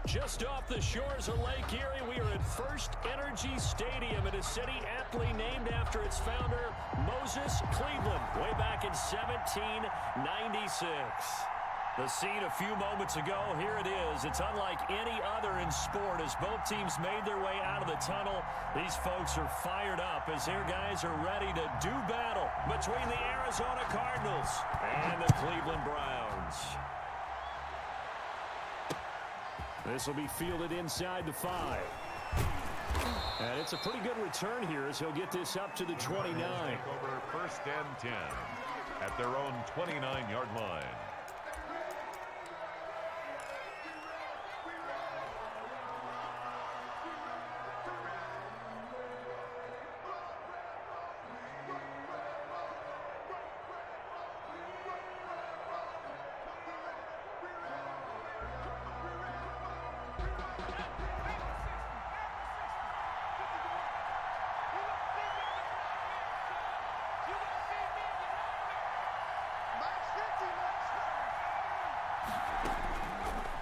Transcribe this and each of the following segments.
Just off the shores of Lake Erie, we are at First Energy Stadium in a city aptly named after its founder, Moses Cleveland, way back in 1796. The scene a few moments ago, here it is. It's unlike any other in sport as both teams made their way out of the tunnel. These folks are fired up as their guys are ready to do battle between the Arizona Cardinals and the Cleveland Browns. This will be fielded inside the 5. And it's a pretty good return here as he'll get this up to the 29. Over first and 10 at their own 29-yard line.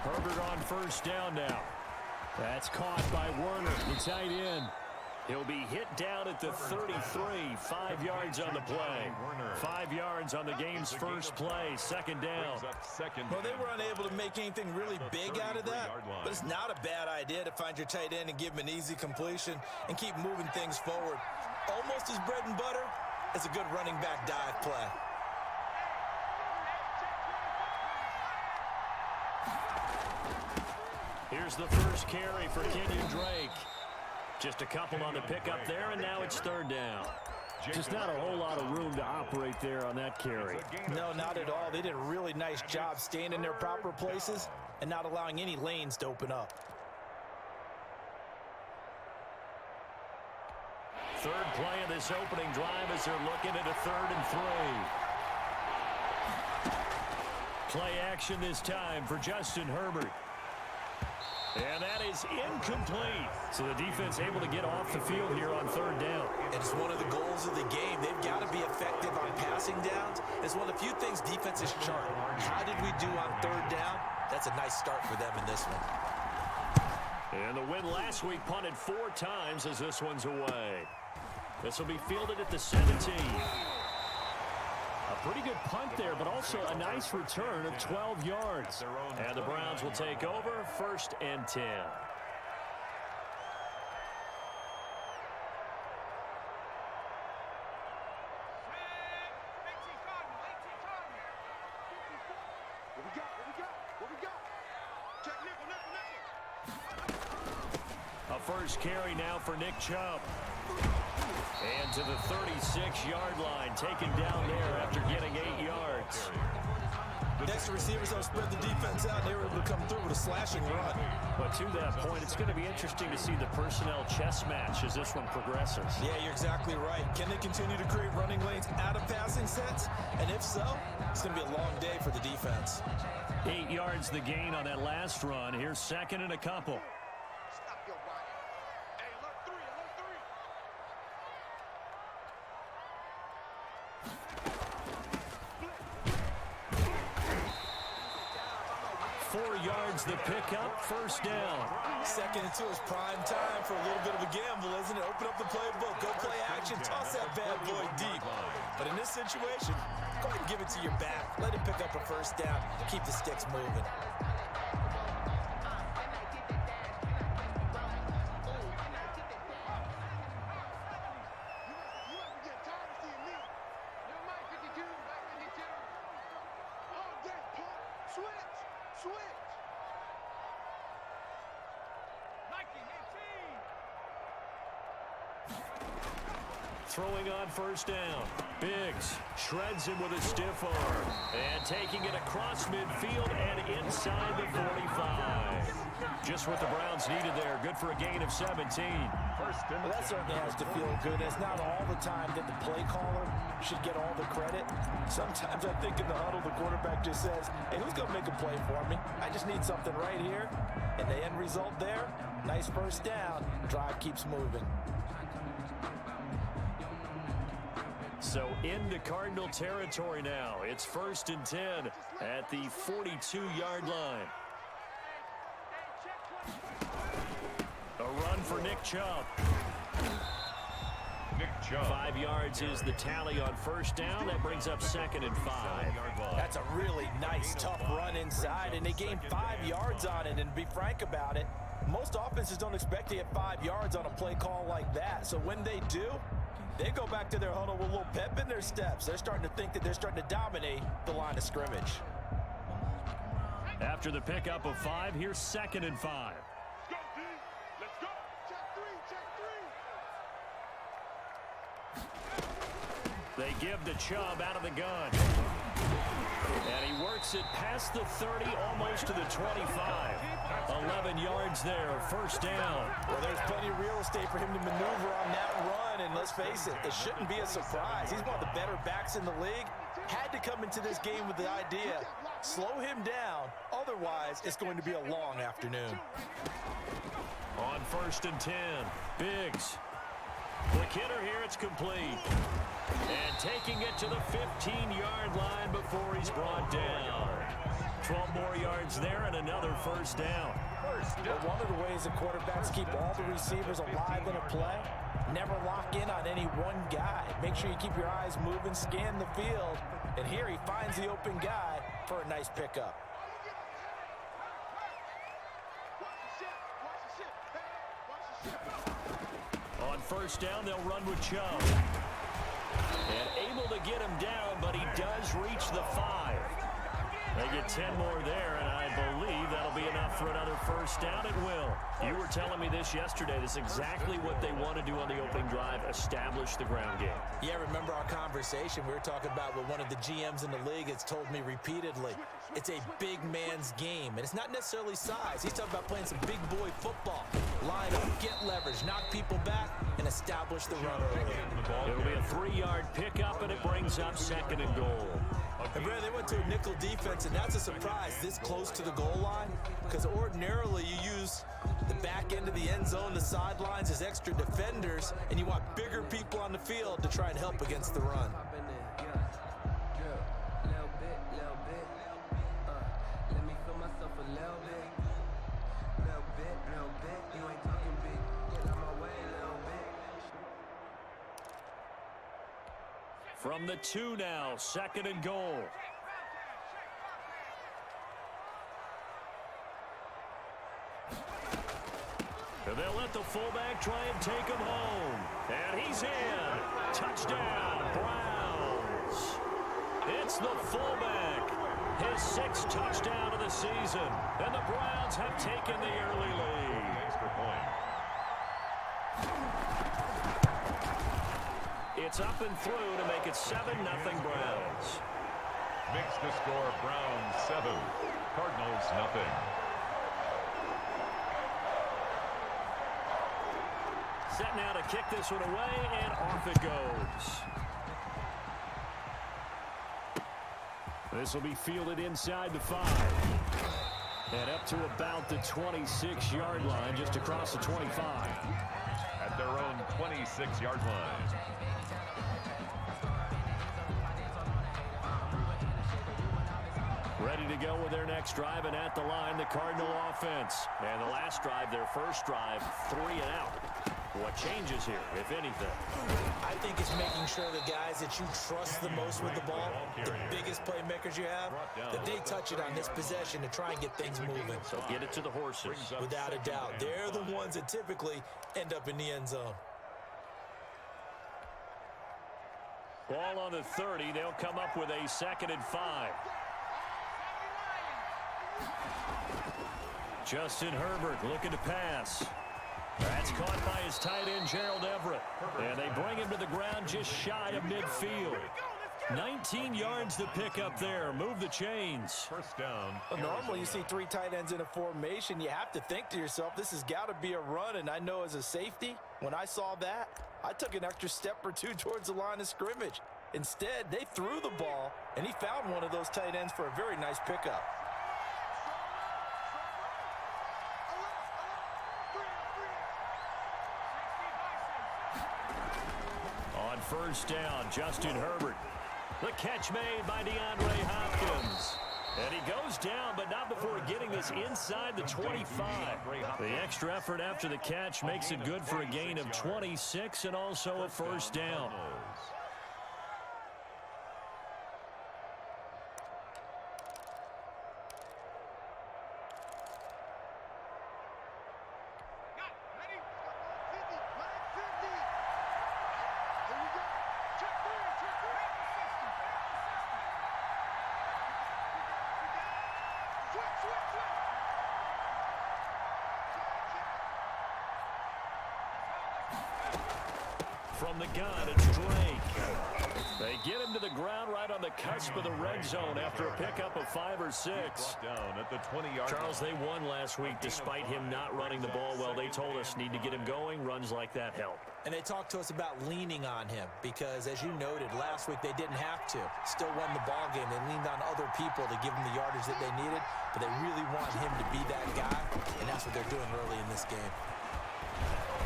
Herbert on first down now. That's caught by Werner, the tight end. He'll be hit down at the 33, 5 yards on the play. 5 yards on the game's first play, second down. Well, they were unable to make anything really big out of that, but it's not a bad idea to find your tight end and give him an easy completion and keep moving things forward. Almost as bread and butter as a good running back dive play. Here's the first carry for Kenyon Drake. Just a couple on the pickup there, and now it's third down. Just not a whole lot of room to operate there on that carry. No, not at all. They did a really nice job staying in their proper places and not allowing any lanes to open up. Third play of this opening drive as they're looking at a 3rd and 3. Play action this time for Justin Herbert. And that is incomplete. So the defense able to get off the field here on 3rd down. And it's one of the goals of the game. They've got to be effective on passing downs. It's one of the few things defenses chart. How did we do on 3rd down? That's a nice start for them in this one. And the win last week punted 4 times as this one's away. This will be fielded at the 17. A pretty good punt there, but also a nice return of 12 yards. And the Browns will take over 1st and 10. A first carry now for Nick Chubb. And to the 36-yard line, taken down there after getting 8 yards. Next, the receivers don't spread the defense out. They were able to come through with a slashing run. But to that point, it's going to be interesting to see the personnel chess match as this one progresses. Yeah, you're exactly right. Can they continue to create running lanes out of passing sets? And if so, it's going to be a long day for the defense. 8 yards the gain on that last run. Here's 2nd and a couple. The pickup, first down. Second and 2 is prime time for a little bit of a gamble, isn't it? Open up the playbook, go play action, toss that bad boy deep. But in this situation, go ahead and give it to your back. Let him pick up a first down, keep the sticks moving. Throwing on first down. Biggs shreds him with a stiff arm. And taking it across midfield and inside the 45. Just what the Browns needed there. Good for a gain of 17. Well, that certainly has to feel good. It's not all the time that the play caller should get all the credit. Sometimes I think in the huddle, the quarterback just says, hey, who's going to make a play for me? I just need something right here. And the end result there, nice first down. Drive keeps moving. So into Cardinal territory now. It's 1st and 10 at the 42-yard line. Nick Chubb. Nick Chubb. 5 yards is the tally on first down. That brings up 2nd and 5. That's a really nice, tough run inside, and they gained 5 yards on it. And to be frank about it, most offenses don't expect to get 5 yards on a play call like that. So when they do, they go back to their huddle with a little pep in their steps. They're starting to think that they're starting to dominate the line of scrimmage. After the pickup of 5, here's 2nd and 5. Let's go. They give to Chubb out of the gun. And he works it past the 30, almost to the 25. 11 yards there, first down. Well, there's plenty of real estate for him to maneuver on that run, and let's face it, it shouldn't be a surprise. He's one of the better backs in the league. Had to come into this game with the idea, slow him down, otherwise it's going to be a long afternoon. On 1st and 10, Biggs. Quick hitter here, it's complete. And taking it to the 15-yard line before he's brought down. 12 more yards there and another first down. But one of the ways the quarterbacks keep all the receivers alive in a play, never lock in on any one guy. Make sure you keep your eyes moving, scan the field, and here he finds the open guy for a nice pickup. On first down, they'll run with Chubb. And able to get him down, but he does reach the 5. They get 10 more there, and I believe that'll be enough for another first down. It will. You were telling me this yesterday. This is exactly what they want to do on the opening drive, establish the ground game. Yeah, remember our conversation? We were talking about what one of the GMs in the league has told me repeatedly. It's a big man's game, and it's not necessarily size. He's talking about playing some big boy football. Line up, get leverage, knock people back, and establish the run early. It'll be a 3-yard pickup, and it brings up 2nd and goal. And Brad, they went to a nickel defense, and that's a surprise this close to the goal line, because ordinarily you use the back end of the end zone, the sidelines as extra defenders, and you want bigger people on the field to try and help against the run. From the 2 now, 2nd and goal. And they'll let the fullback try and take him home. And he's in. Touchdown, Browns. It's the fullback. His 6th touchdown of the season. And the Browns have taken the early lead. Extra point. It's up and through to make it 7-0 Browns. Makes the score Browns 7, Cardinals nothing. Set now to kick this one away, and off it goes. This will be fielded inside the 5. And up to about the 26-yard line, just across the 25. At their own 26-yard line. Ready to go with their next drive, and at the line, the Cardinal offense. And the last drive, their first drive, 3 and out. What changes here, if anything? I think it's making sure the guys that you trust the most with the ball, the biggest playmakers you have, that they touch it on this possession to try and get things moving. So get it to the horses. Without a doubt. They're the ones that typically end up in the end zone. Ball on the 30. They'll come up with a 2nd and 5. Justin Herbert looking to pass. That's caught by his tight end, Gerald Everett. And they bring him to the ground just shy of midfield. 19 yards to pick up there. Move the chains. First down. Well, normally you see 3 tight ends in a formation. You have to think to yourself, this has got to be a run. And I know as a safety, when I saw that, I took an extra step or 2 towards the line of scrimmage. Instead, they threw the ball, and he found one of those tight ends for a very nice pickup. On first down, Justin Herbert. The catch made by DeAndre Hopkins. And he goes down, but not before getting this inside the 25. The extra effort after the catch makes it good for a gain of 26 and also a first down. From the gun, it's Drake. They get him to the ground right on the cusp of the red zone after a pickup of 5 or 6. Down at the 20-yard Charles, they won last week despite him not running the ball well. They told us need to get him going. Runs like that help. And they talked to us about leaning on him because, as you noted, last week they didn't have to. Still won the ball game. They leaned on other people to give them the yardage that they needed, but they really want him to be that guy, and that's what they're doing early in this game.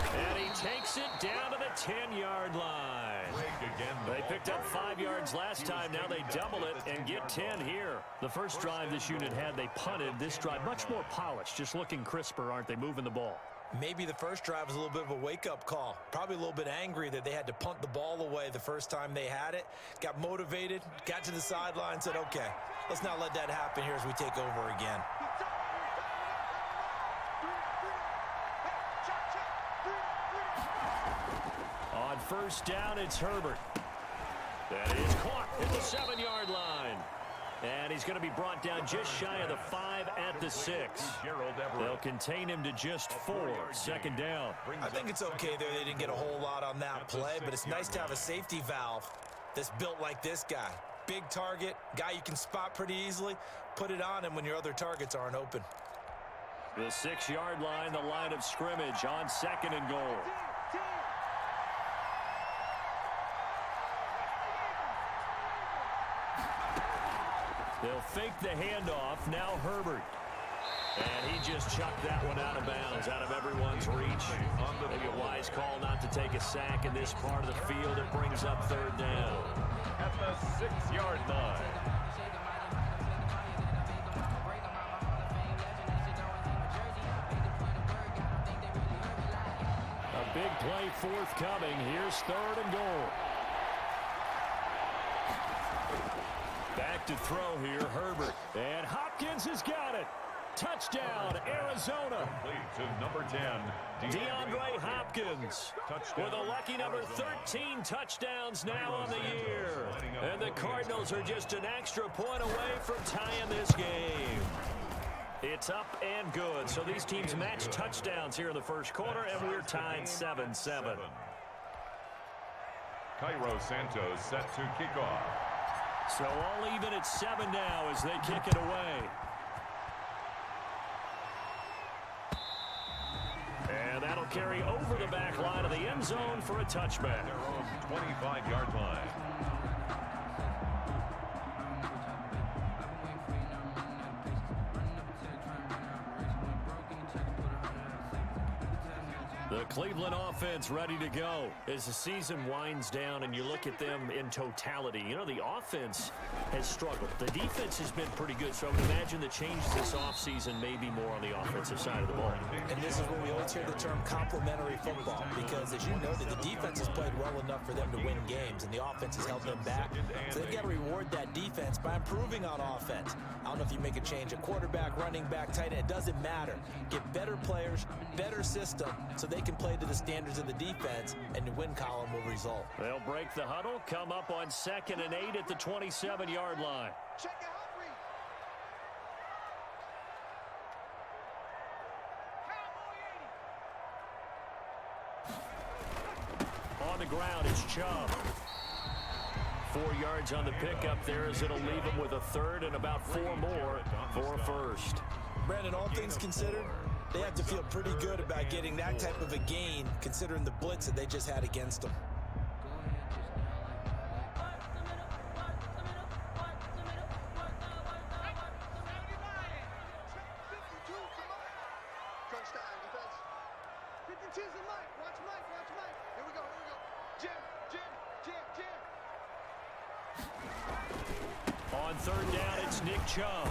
And he takes it down to the 10-yard line. They picked up 5 yards last time. Now they double it and get 10 here. The first drive this unit had, they punted. This drive, much more polished, just looking crisper, aren't they, moving the ball? Maybe the first drive was a little bit of a wake-up call. Probably a little bit angry that they had to punt the ball away the first time they had it. Got motivated, got to the sideline, said, okay, let's not let that happen here as we take over again. On first down, it's Herbert. That is caught at the 7-yard line. And he's going to be brought down just shy of the 5 at the 6. They'll contain him to just 4. Second down. I think it's okay there. They didn't get a whole lot on that play, but it's nice to have a safety valve that's built like this guy. Big target, guy you can spot pretty easily. Put it on him when your other targets aren't open. The 6-yard line, the line of scrimmage on second and goal. They'll fake the handoff. Now Herbert. And he just chucked that one out of bounds, out of everyone's reach. Maybe a wise call not to take a sack in this part of the field. It brings up third down. At the 6-yard line. A big play forthcoming. Here's third and goal. Back to throw here, Herbert. And Hopkins has got it. Touchdown, Arizona. To number 10, DeAndre Hopkins with a lucky number 13 touchdowns now on the year. And the Cardinals are just an extra point away from tying this game. It's up and good. So these teams match touchdowns here in the first quarter, and we're tied 7-7. Cairo Santos set to kick off. So all even at 7 now as they kick it away. And that'll carry over the back line of the end zone for a touchback. Their own 25-yard line. The Cleveland offense ready to go as the season winds down and you look at them in totality. You know, the offense has struggled. The defense has been pretty good, so I would imagine the changes this offseason may be more on the offensive side of the ball. And this is where we always hear the term complementary football because, as you noted, the defense has played well enough for them to win games, and the offense has held them back. So they've got to reward that defense by improving on offense. I don't know if you make a change, a quarterback, running back, tight end, it doesn't matter. Get better players, better system, so they can play to the standards of the defense, and the win column will result. They'll break the huddle, come up on 2nd and 8 at the 27-yard line. On the ground, it's Chubb. 4 yards on the pickup there as it'll leave him with a third and about 4 more for a first. Brandon, all things considered, they have to feel pretty good about getting that type of a gain considering the blitz that they just had against them. On third down, it's Nick Chubb.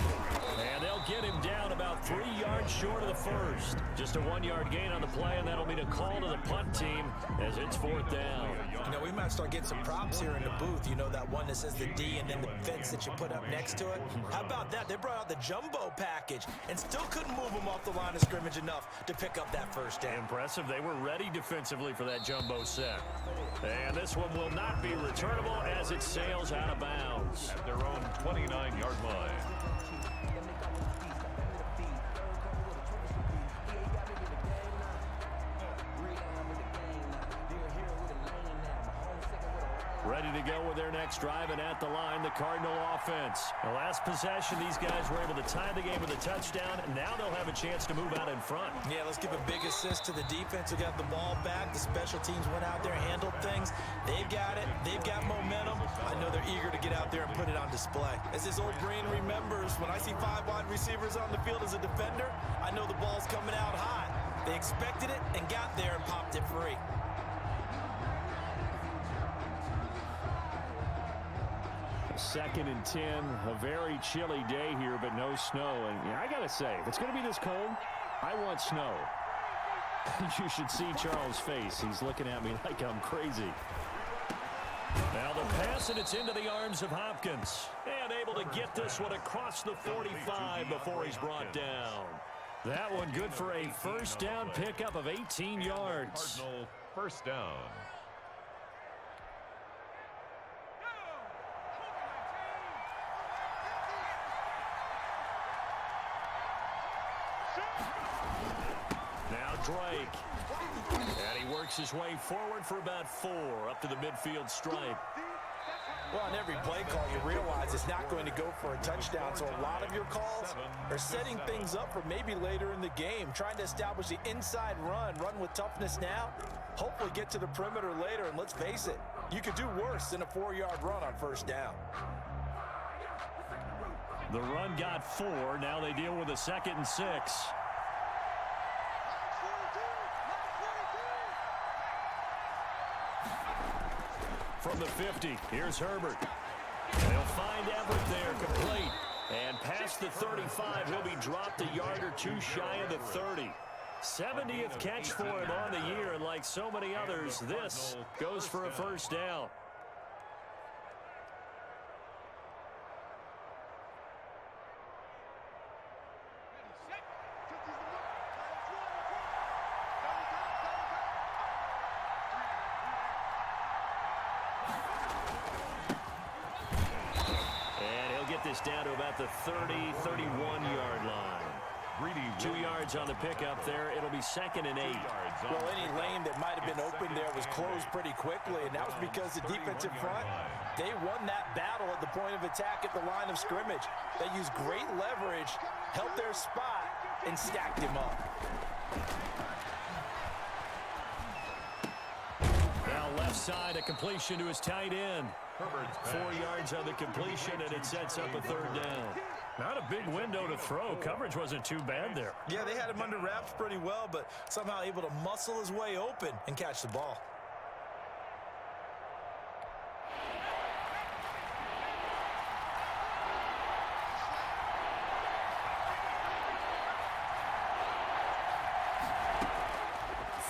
And they'll get him down about 3 yards short of the first. Just a 1-yard gain on the play, and that'll mean a call to the punt team as it's fourth down. You know, we might start getting some props here in the booth. You know, that one that says the D and then the fence that you put up next to it? How about that? They brought out the jumbo package and still couldn't move them off the line of scrimmage enough to pick up that first down. Impressive. They were ready defensively for that jumbo set. And this one will not be returnable as it sails out of bounds. At their own 29-yard line. Ready to go with their next drive, and at the line, the Cardinal offense. The last possession, these guys were able to tie the game with a touchdown, and now they'll have a chance to move out in front. Yeah, let's give a big assist to the defense who got the ball back. The special teams went out there, handled things. They've got it. They've got momentum. I know they're eager to get out there and put it on display. As his old brain remembers, when I see 5 wide receivers on the field as a defender, I know the ball's coming out hot. They expected it and got there and popped it free. Second and 10, a very chilly day here, but no snow. And I got to say, if it's going to be this cold, I want snow. You should see Charles' face. He's looking at me like I'm crazy. Now the pass, and it's into the arms of Hopkins. And able to get this one across the 45 before he's brought down. That one good for a first down pickup of 18 yards. Cardinal first down. Now Drake. And he works his way forward for about 4 up to the midfield stripe. Well, on every play call, you realize it's not going to go for a touchdown, so a lot of your calls are setting things up for maybe later in the game, trying to establish the inside run with toughness now, hopefully get to the perimeter later, and let's face it, you could do worse than a 4-yard run on first down. The run got 4. Now they deal with a 2nd and 6. From the 50, here's Herbert. They'll find Everett there, complete. And past the 35, he'll be dropped a yard or 2 shy of the 30. 70th catch for him on the year, and like so many others, this goes for a first down. Down to about the 30-31-yard line. 2 yards on the pickup there. It'll be 2nd and 8. Well, any lane that might have been open there was closed pretty quickly, and that was because the defensive front, they won that battle at the point of attack at the line of scrimmage. They used great leverage, held their spot, and stacked him up. Now left side, a completion to his tight end. 4 yards on the completion, and it sets up a 3rd down. Not a big window to throw. Coverage wasn't too bad there. Yeah, they had him under wraps pretty well, but somehow able to muscle his way open and catch the ball.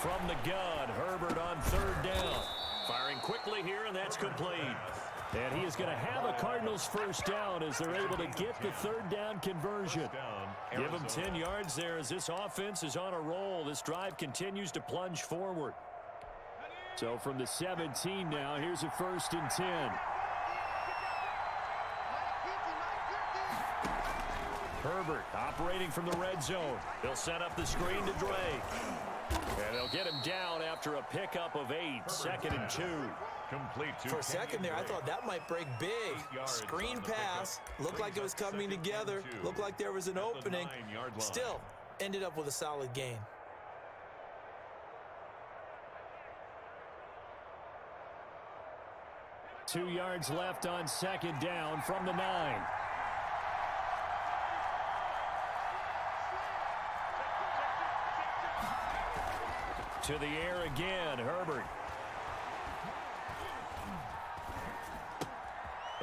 From the gun, Herbert on 3rd down. Firing quickly here, and that's complete. And he is going to have a Cardinals first down as they're able to get the 3rd down conversion. Give them 10 yards there as this offense is on a roll. This drive continues to plunge forward. So from the 17 now, here's a 1st and 10. Herbert operating from the red zone. They'll set up the screen to Drake. And they'll get him down after a pickup of 8, 2nd and 2. Complete to For a second there, I thought that might break big. Screen pass, looked like it was coming together, looked like there was an opening. Still, ended up with a solid gain. Two yards left on 2nd down from the 9. To the air again, Herbert.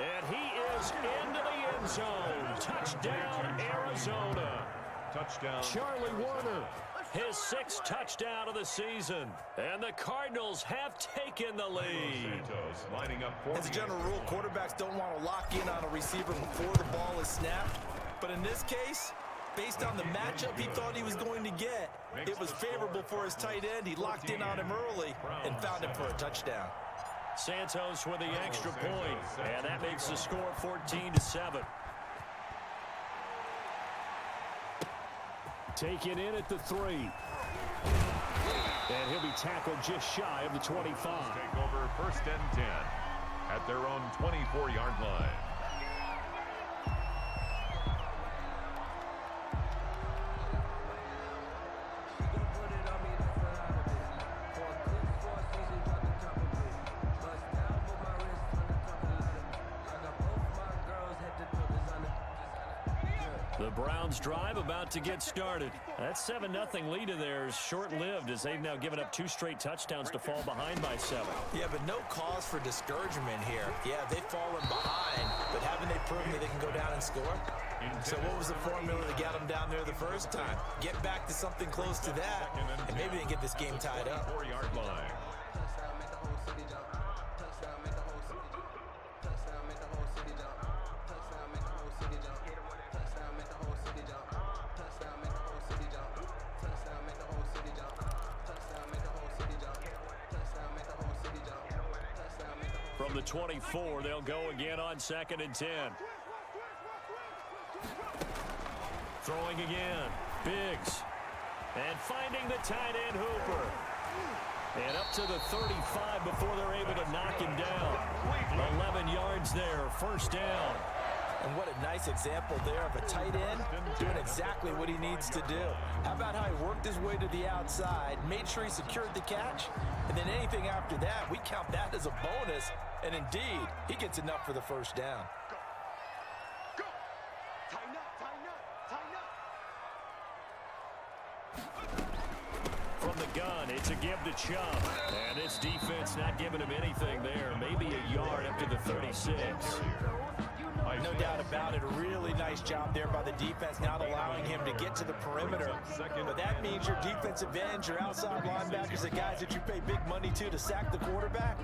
And he is into the end zone. Touchdown, Arizona. Touchdown. Charlie Warner, his 6th touchdown of the season. And the Cardinals have taken the lead. Santos lining up As a general rule, quarterbacks don't want to lock in on a receiver before the ball is snapped. But in this case, based on the matchup he thought he was going to get, it was favorable for his tight end. He locked in on him early and found him for a touchdown. Santos with the extra point, and that makes the score 14-7. Taken in at the 3. And he'll be tackled just shy of the 25. Take over 1st and 10 at their own 24-yard line. The Browns drive about to get started. That 7-0 lead of theirs short-lived as they've now given up 2 straight touchdowns to fall behind by 7. Yeah, but no cause for discouragement here. Yeah, they've fallen behind, but haven't they proven that they can go down and score? So what was the formula to get them down there the first time? Get back to something close to that, and maybe they can get this game tied up. 4-yard line. From the 24, they'll go again on 2nd and 10. Throwing again. Biggs. And finding the tight end Hooper. And up to the 35 before they're able to knock him down. 11 yards there, 1st down. And what a nice example there of a tight end doing exactly what he needs to do. How about how he worked his way to the outside, made sure he secured the catch, and then anything after that, we count that as a bonus. And indeed, he gets enough for the 1st down. Go! Tighten up, tighten up, tighten up. From the gun, it's a give to Chubb. And this defense not giving him anything there. Maybe a yard up to the 36. No doubt about it. A really nice job there by the defense, not allowing him to get to the perimeter. But that means your defensive ends, your outside linebackers, the guys that you pay big money to sack the quarterback,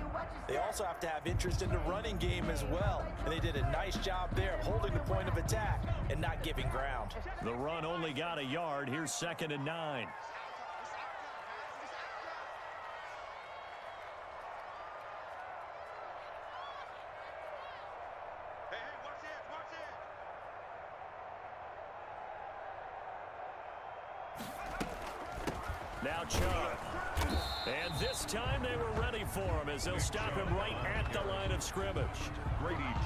they also have to have interest in the running game as well. And they did a nice job there of holding the point of attack and not giving ground. The run only got a yard. Here's 2nd and 9. Now Chubb. And this time they were ready for him as they'll stop him right at the line of scrimmage.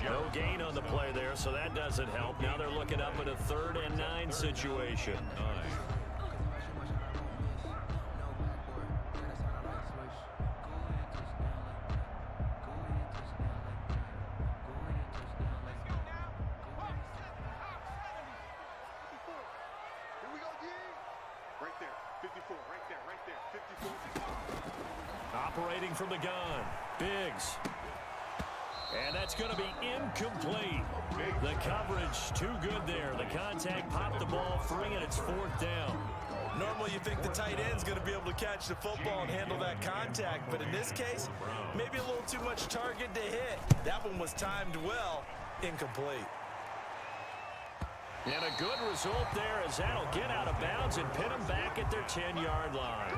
No gain on the play there, so that doesn't help. Now they're looking up at a 3rd and 9 situation. Operating from the gun, Biggs. And that's going to be incomplete. The coverage too good there. The contact popped the ball free, and it's 4th down. Normally you think the tight end's going to be able to catch the football and handle that contact, but in this case, maybe a little too much target to hit. That one was timed well, incomplete. And a good result there as that'll get out of bounds and pin them back at their 10-yard line.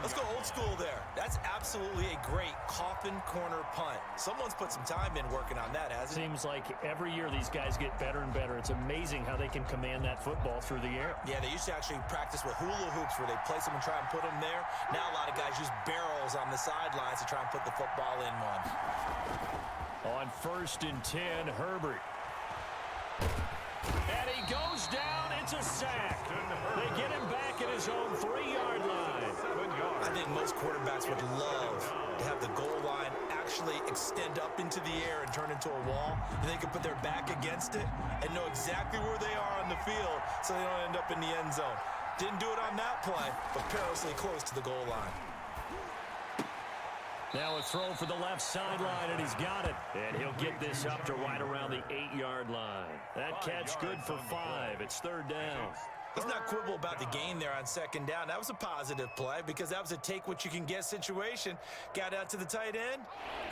Let's go old school there. That's absolutely a great coffin corner punt. Someone's put some time in working on that, hasn't it? Seems like every year these guys get better and better. It's amazing how they can command that football through the air. Yeah, they used to actually practice with hula hoops where they place them and try and put them there. Now a lot of guys use barrels on the sidelines to try and put the football in one. On 1st and 10, Herbert. And he goes down. It's a sack. They get him back at his own 3-yard line. I think most quarterbacks would love to have the goal line actually extend up into the air and turn into a wall, and they can put their back against it and know exactly where they are on the field so they don't end up in the end zone. Didn't do it on that play, but perilously close to the goal line. Now a throw for the left sideline, and he's got it. And he'll get this up to right around the 8-yard line. That catch good for 5. It's third down. Let's not quibble about the gain there on second down. That was a positive play because that was a take-what-you-can-get situation. Got out to the tight end.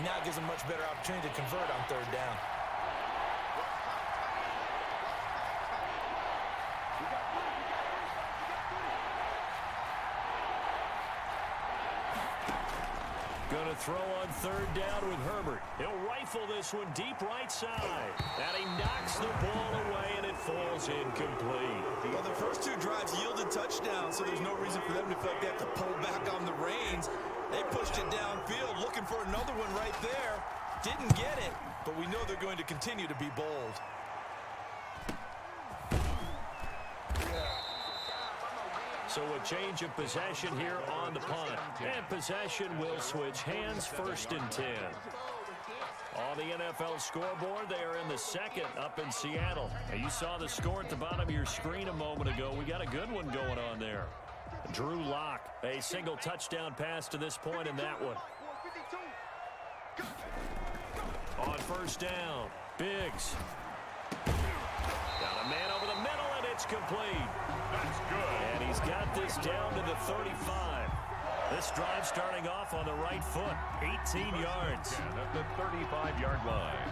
Now gives him much better opportunity to convert on third down. Going to throw on third down with Herbert. He'll rifle this one deep right side. And he knocks the ball away, and it falls incomplete. Well, the first 2 drives yielded touchdowns, so there's no reason for them to feel like they have to pull back on the reins. They pushed it downfield, looking for another one right there. Didn't get it, but we know they're going to continue to be bold. So a change of possession here on the punt. And possession will switch hands, first and 10. On the NFL scoreboard, they are in the second up in Seattle. And you saw the score at the bottom of your screen a moment ago. We got a good one going on there. Drew Lock, a single touchdown pass to this point in that one. On first down, Biggs. Got a man over the middle, and it's complete. That's good. And he's got this down to the 35. This drive starting off on the right foot, 18 yards. And at the 35-yard line.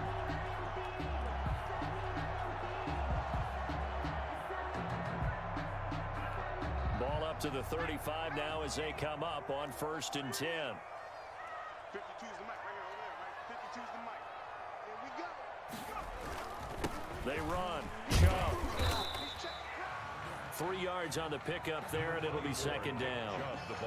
Ball up to the 35 now as they come up on first and 10. 52's the mic right here over there, right? 52's the mic. Here we go. They run. Chubb. 3 yards on the pickup there, and it'll be second down.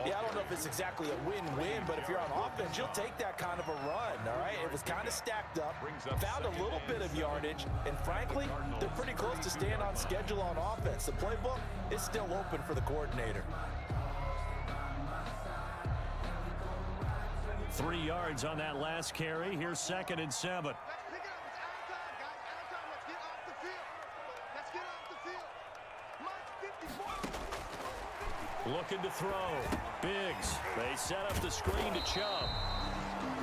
Yeah, I don't know if it's exactly a win-win, but if you're on offense, you'll take that kind of a run, all right? It was kind of stacked up, found a little bit of yardage, and frankly, they're pretty close to staying on schedule on offense. The playbook is still open for the coordinator. 3 yards on that last carry. Here's second and 7. Let's pick it up. It's out of time, guys. Out of time. Let's get off the field. Let's get off the field. Mike, 54. Looking to throw. Biggs. They set up the screen to Chubb.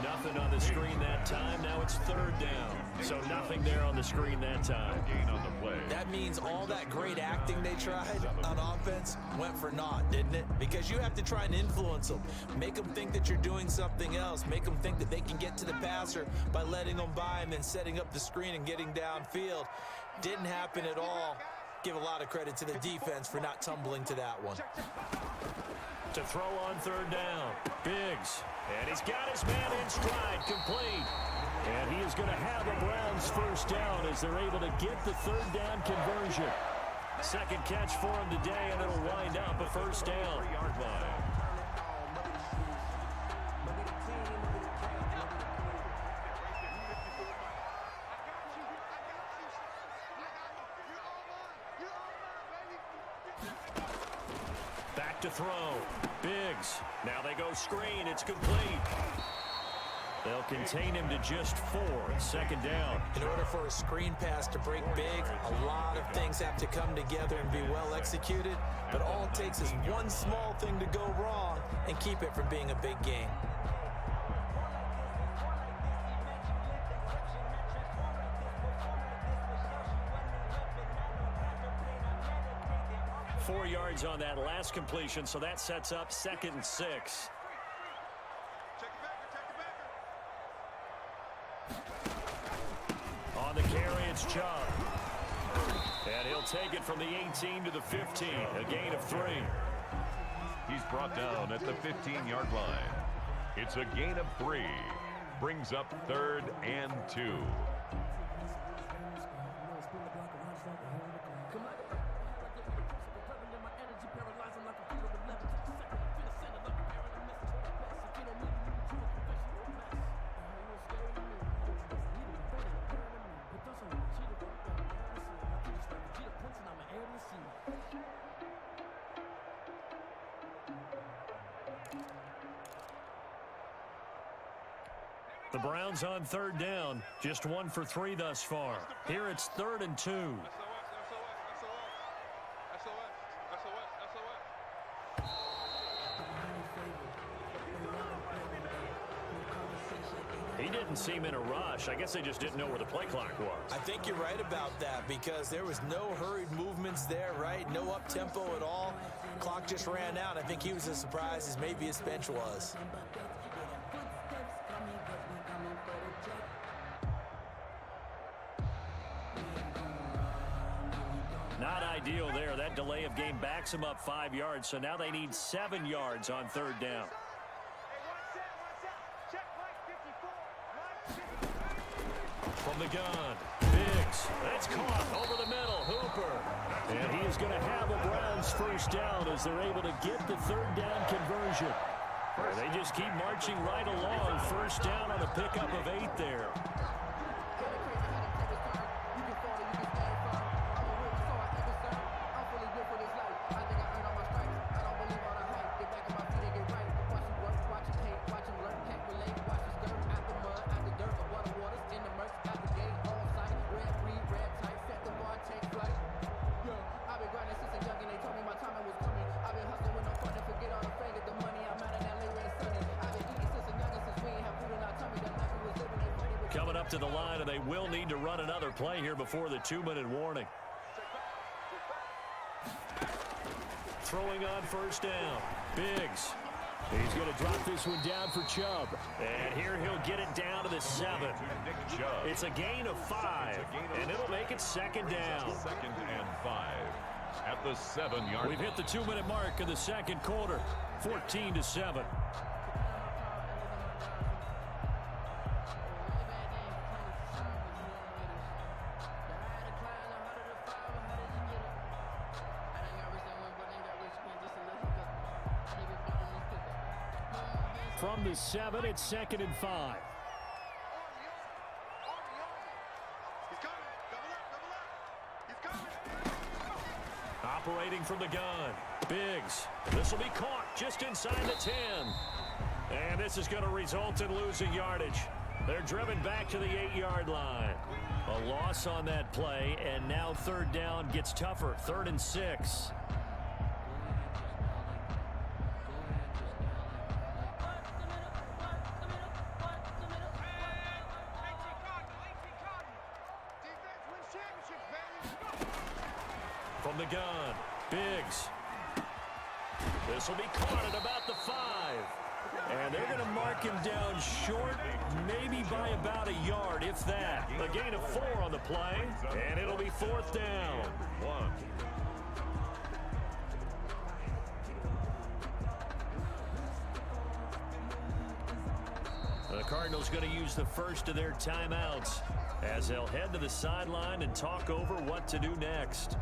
Nothing on the screen that time. Now it's third down. So nothing there on the screen that time. Gain on the play. That means all that great acting they tried on offense went for naught, didn't it? Because you have to try and influence them. Make them think that you're doing something else. Make them think that they can get to the passer by letting them by and then setting up the screen and getting downfield. Didn't happen at all. Give a lot of credit to the defense for not tumbling to that one. To throw on third down. Biggs. And he's got his man in stride, complete. And he is going to have a Browns first down as they're able to get the third down conversion. Second catch for him today, and it'll wind up a first down. 3-yard line. Back to throw. Biggs. Now they go screen. It's complete. They'll contain him to just 4. Second down. In order for a screen pass to break big, a lot of things have to come together and be well executed. But all it takes is one small thing to go wrong and keep it from being a big game. Four yards on that last completion, so that sets up second and 6. Check it back. On the carry, it's Chubb. And he'll take it from the 18 to the 15, a gain of 3. He's brought down at the 15-yard line. It's a gain of 3. Brings up third and 2. The Browns on third down, just 1 for 3 thus far. Here it's third and 2. He didn't seem in a rush. I guess they just didn't know where the play clock was. I think you're right about that because there was no hurried movements there, right? No up-tempo at all. Clock just ran out. I think he was as surprised as maybe his bench was. Not ideal there. That delay of game backs them up 5 yards, so now they need 7 yards on third down. From the gun, Biggs. That's caught over the middle. Hooper. And he is going to have a Browns first down as they're able to get the third down conversion. They just keep marching right along. First down on a pickup of 8 there. Coming up to the line, and they will need to run another play here before the 2-minute warning. Throwing on first down. Biggs. He's going to drop this one down for Chubb. And here he'll get it down to the 7. It's a gain of 5, and it'll make it second down. 2nd and 5 at the 7-yard line. We've hit the 2-minute mark in the second quarter. 14-7. From the 7, it's 2nd and 5. Operating from the gun. Biggs. This will be caught just inside the 10. And this is going to result in losing yardage. They're driven back to the 8-yard line. A loss on that play, and now third down gets tougher. 3rd and 6. From the gun, Biggs. This will be caught at about the 5. And they're going to mark him down short, maybe by about a yard, if that. A gain of 4 on the play, and it'll be 4th down. 1. The Cardinals going to use the first of their timeouts as they'll head to the sideline and talk over what to do next.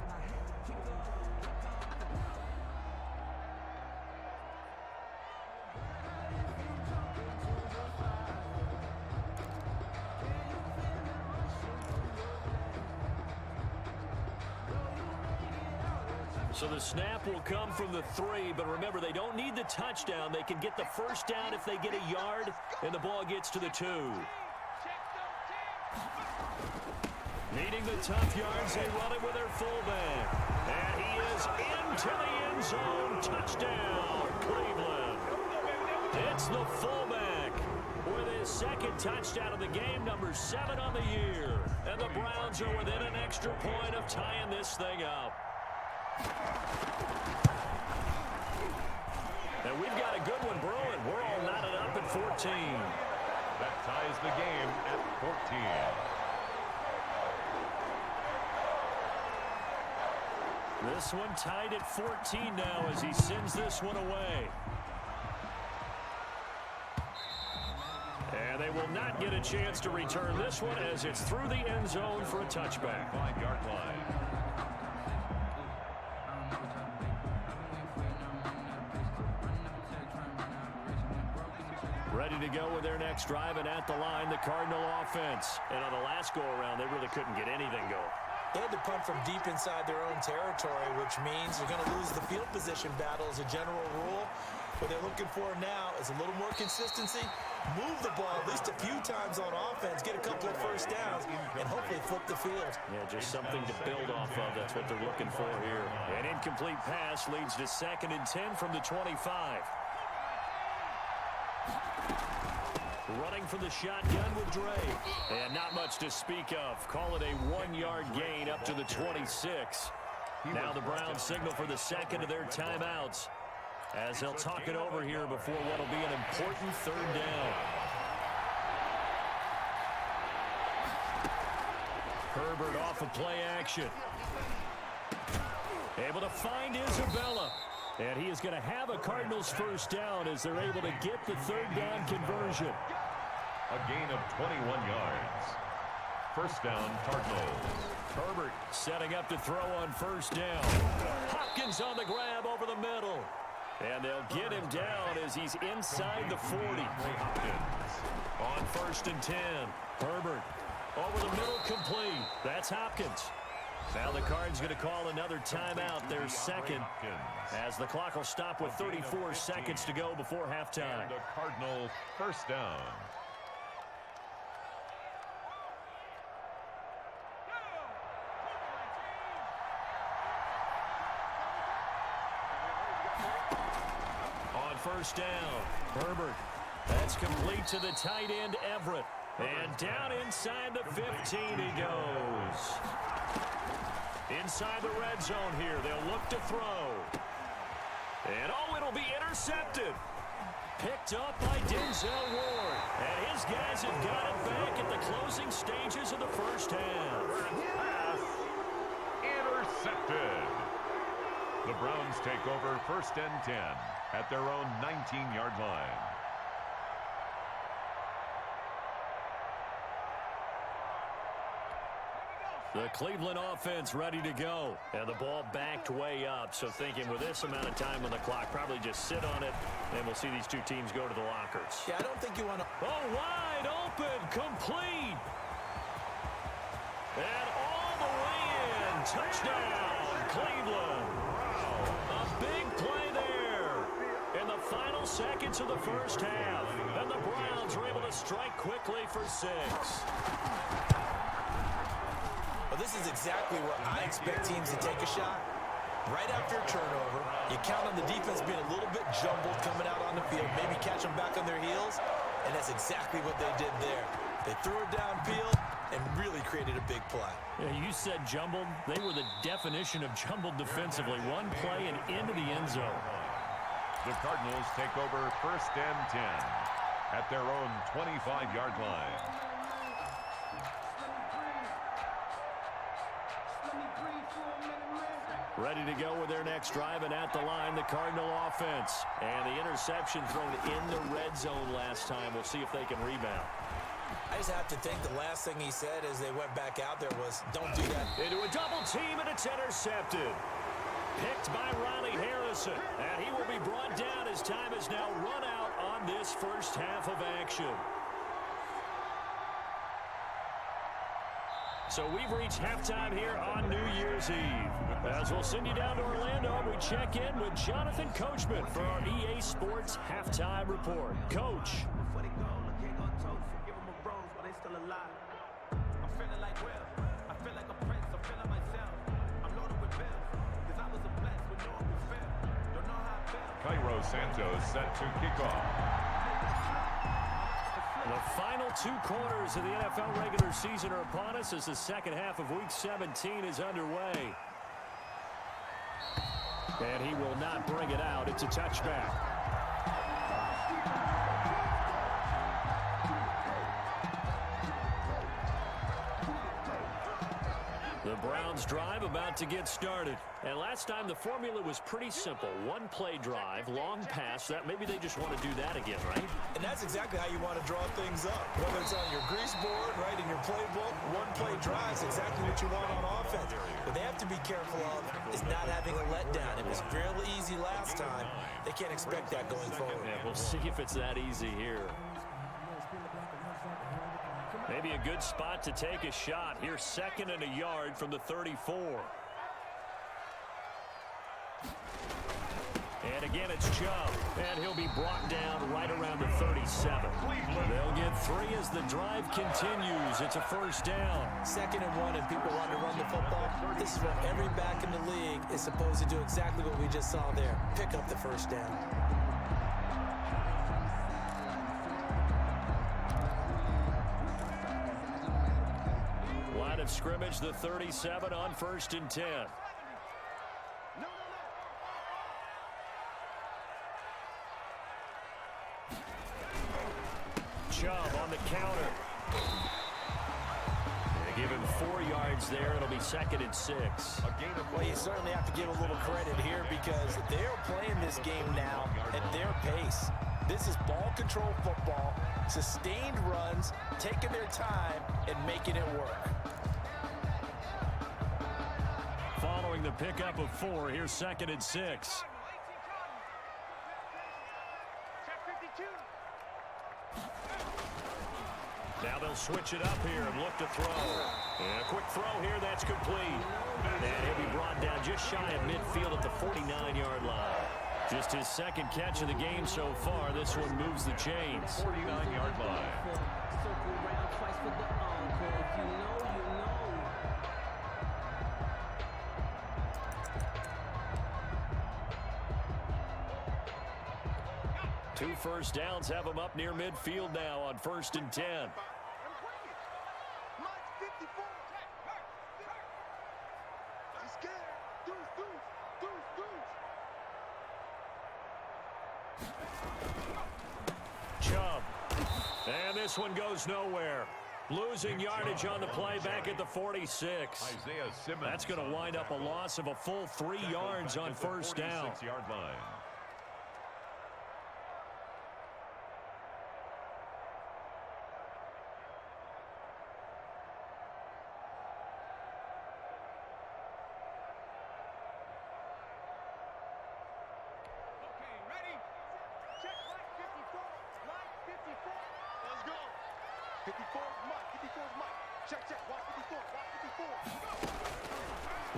So the snap will come from the 3, but remember, they don't need the touchdown. They can get the first down if they get a yard, and the ball gets to the 2. Needing the tough yards, they run it with their fullback. And he is into the end zone. Touchdown, Cleveland. It's the fullback with his 2nd touchdown of the game, number 7 on the year. And the Browns are within an extra point of tying this thing up. And we've got a good one brewing. We're all knotted up at 14. That ties the game at 14. This one tied at 14 now as he sends this one away. And they will not get a chance to return this one as it's through the end zone for a touchback. 5-yard line. Ready to go with their next drive, and at the line, the Cardinal offense. And on the last go-around, they really couldn't get anything going. They had to punt from deep inside their own territory, which means they're going to lose the field position battle as a general rule. What they're looking for now is a little more consistency, move the ball at least a few times on offense, get a couple of first downs, and hopefully flip the field. Yeah, just something to build off of. That's what they're looking for here. An incomplete pass leads to 2nd and 10 from the 25. Running from the shotgun with Dre. And not much to speak of. Call it a 1-yard gain up to the 26. Now the Browns signal for the second of their timeouts, as they'll talk it over here before what will be an important third down. Herbert off of play action. Able to find Isabella. And he is going to have a Cardinals first down as they're able to get the third down conversion. A gain of 21 yards. First down, Cardinals. Herbert setting up to throw on first down. Hopkins on the grab over the middle. And they'll get him down as he's inside the 40. Hopkins. On first and 10. Herbert over the middle, complete. That's Hopkins. Now the Cards going to call another timeout, their second, as the clock will stop with 34 seconds to go before halftime. And a Cardinal first down. On first down, Herbert. That's complete to the tight end, Everett. And down inside the 15 he goes. Inside the red zone here, they'll look to throw. And oh, it'll be intercepted. Picked up by Denzel Ward. And his guys have got it back at the closing stages of the first half. Pass intercepted. The Browns take over first and 10 at their own 19-yard line. The Cleveland offense ready to go. And the ball backed way up. So thinking with this amount of time on the clock, probably just sit on it, and we'll see these two teams go to the lockers. Yeah, I don't think you want to... Oh, wide open, complete. And all the way in. Touchdown, Cleveland. A big play there in the final seconds of the first half. And the Browns were able to strike quickly for 6. Well, this is exactly where I expect teams to take a shot. Right after a turnover, you count on the defense being a little bit jumbled coming out on the field, maybe catch them back on their heels, and that's exactly what they did there. They threw it downfield and really created a big play. Yeah, you said jumbled. They were the definition of jumbled defensively. One play and into the end zone. The Cardinals take over first and 10 at their own 25-yard line. Ready to go with their next drive, and at the line, the Cardinal offense. And the interception thrown in the red zone last time. We'll see if they can rebound. I just have to think the last thing he said as they went back out there was, don't do that. Into a double team, and it's intercepted. Picked by Riley Harrison. And he will be brought down as time is now run out on this first half of action. So we've reached halftime here on New Year's Eve. As we'll send you down to Orlando, we check in with Jonathan Coachman for our EA Sports Halftime Report. Coach. Cairo Santos set to kick off. The final 2 quarters of the NFL regular season are upon us as the second half of Week 17 is underway. And he will not bring it out. It's a touchback. The Browns drive about to get started. And last time the formula was pretty simple. 1 play drive, long pass. That maybe they just want to do that again, right? And that's exactly how you want to draw things up. Whether it's on your grease board, right, in your playbook, 1 play drive is exactly what you want on offense. What they have to be careful of is not having a letdown. It was fairly easy last time. They can't expect that going forward. Yeah, we'll see if it's that easy here. Maybe a good spot to take a shot. Here, 2nd and a yard from the 34. And again, it's Chubb. And he'll be brought down right around the 37. They'll get 3 as the drive continues. It's a first down. 2nd and 1, and people want to run the football. This is what every back in the league is supposed to do, exactly what we just saw there. Pick up the first down. of scrimmage, the 37 on 1st and 10. Chubb on the counter. They give him 4 yards there. It'll be 2nd and 6. Well, you certainly have to give a little credit here because they're playing this game now at their pace. This is ball control football, sustained runs, taking their time, and making it work. Following the pickup of 4, here's 2nd and 6. Now they'll switch it up here and look to throw. And a quick throw here, that's complete. And he'll be brought down just shy of midfield at the 49-yard line. Just his 2nd catch of the game so far. This one moves the chains. 49-yard line. Circle round twice for the encore. If you know, you know. 2 first downs have him up near midfield now on 1st and 10. Chubb. And this one goes nowhere. Losing yardage on the play back at the 46. That's going to wind up a loss of a full 3 yards on 1st down. 46-yard line.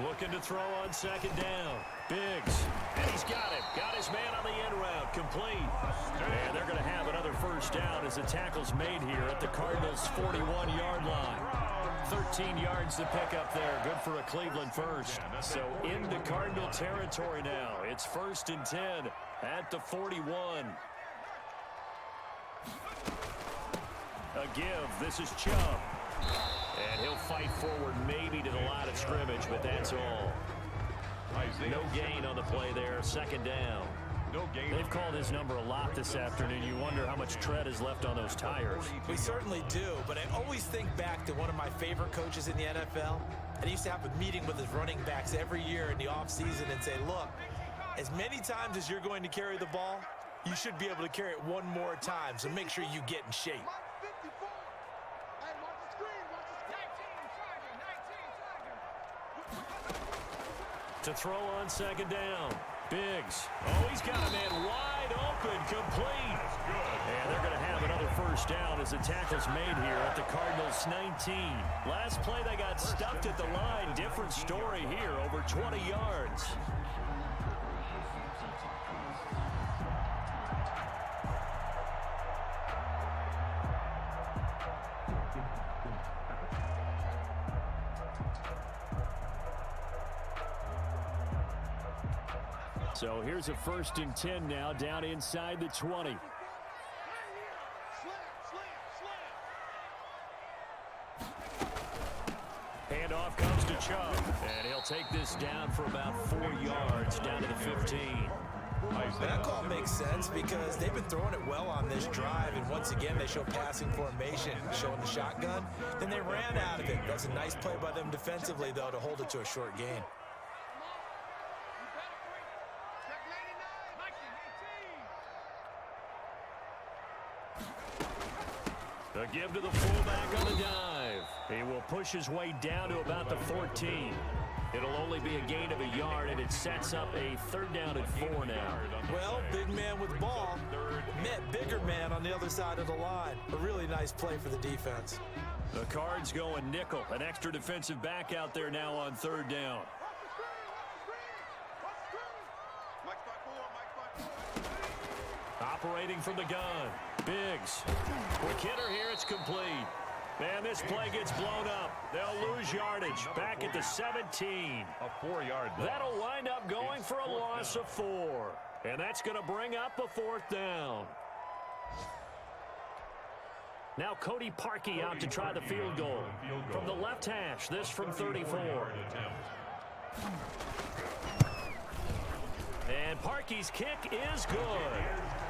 Looking to throw on 2nd down. Biggs. And he's got him. Got his man on the end route. Complete. And they're going to have another 1st down as the tackle's made here at the Cardinals' 41-yard line. 13 yards to pick up there. Good for a Cleveland first. So into Cardinal territory now. It's 1st and 10 at the 41. A give. This is Chubb. And he'll fight forward maybe to the line of scrimmage, but that's all. No gain on the play there. 2nd down. They've called his number a lot this afternoon. You wonder how much tread is left on those tires. We certainly do, but I always think back to one of my favorite coaches in the NFL. And he used to have a meeting with his running backs every year in the offseason and say, look, as many times as you're going to carry the ball, you should be able to carry it one more time, so make sure you get in shape. To throw on 2nd down. Biggs. Oh, he's got a man wide open, complete. And they're going to have another 1st down as the tackle's made here at the Cardinals' 19. Last play they got stuffed at the line. Different story here, over 20 yards. So here's a 1st and 10 now, down inside the 20. Handoff comes to Chubb, and he'll take this down for about 4 yards, down to the 15. That call makes sense because they've been throwing it well on this drive, and once again they show passing formation, showing the shotgun. Then they ran out of it. That's a nice play by them defensively, though, to hold it to a short gain. A give to the fullback on the dive. He will push his way down to about the 14. It'll only be a gain of a yard, and it sets up a 3rd down and 4 now. Well, big man with ball met bigger man on the other side of the line. A really nice play for the defense. The Cards going nickel. An extra defensive back out there now on 3rd down. Operating from the gun. Biggs. Quick hitter here. It's complete. And this play gets blown up. They'll lose yardage. Back at the 17. A 4-yard loss. That'll wind up going for a loss of 4. And that's going to bring up a 4th down. Now Cody Parkey out to try the field goal. From the left hash, this from 34. And Parkey's kick is good.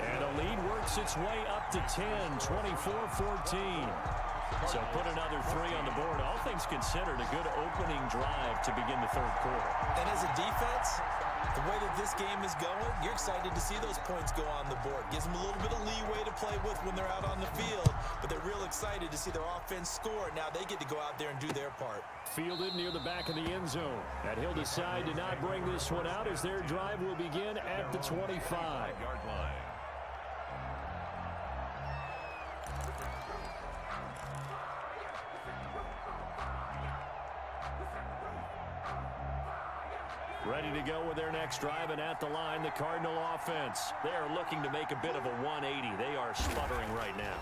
And the lead works its way up to 10, 24-14. So put another 3 on the board. All things considered, a good opening drive to begin the third quarter. And as a defense, the way that this game is going, you're excited to see those points go on the board. Gives them a little bit of leeway to play with when they're out on the field, but they're real excited to see their offense score. Now they get to go out there and do their part. Fielded near the back of the end zone. And he'll decide to not bring this one out as their drive will begin at the 25-yard line. Ready to go with their next drive, and at the line, the Cardinal offense. They are looking to make a bit of a 180. They are sputtering right now.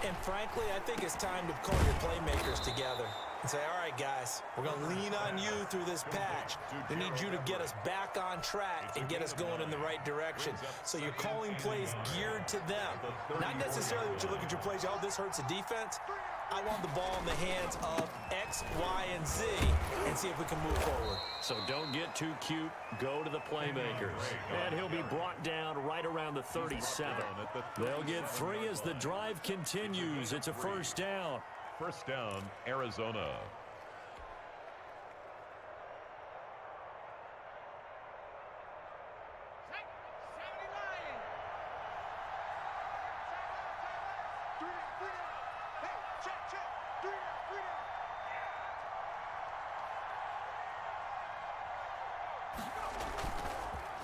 And frankly, I think it's time to call your playmakers together and say, all right, guys, we're going to lean on you through this patch. We need you to get us back on track and get us going in the right direction. So you're calling plays geared to them. Not necessarily what you look at your plays, oh, this hurts the defense. I want the ball in the hands of X, Y, and Z and see if we can move forward. So don't get too cute. Go to the playmakers. And he'll be brought down right around the 37. They'll get 3 as the drive continues. It's a first down. First down, Arizona.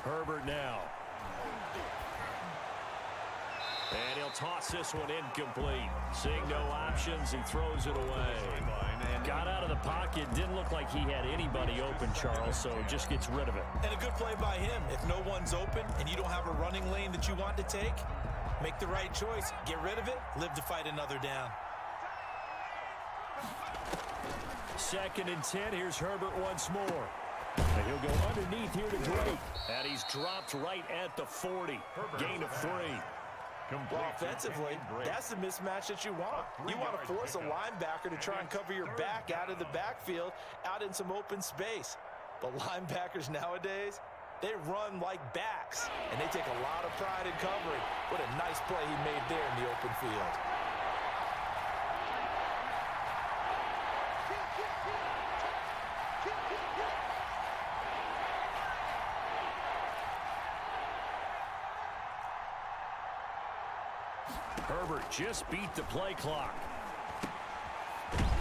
Herbert now. And he'll toss this one incomplete. Seeing no options, he throws it away. Got out of the pocket. Didn't look like he had anybody open, Charles, so just gets rid of it. And a good play by him. If no one's open and you don't have a running lane that you want to take, make the right choice. Get rid of it. Live to fight another down. 2nd and 10. Here's Herbert once more. And he'll go underneath here to Drake. And he's dropped right at the 40. Gain of 3. Well, offensively, that's the mismatch that you want. You want to force a linebacker to try and cover your back out of the backfield, out in some open space. But linebackers nowadays, they run like backs, and they take a lot of pride in covering. What a nice play he made there in the open field. Herbert just beat the play clock.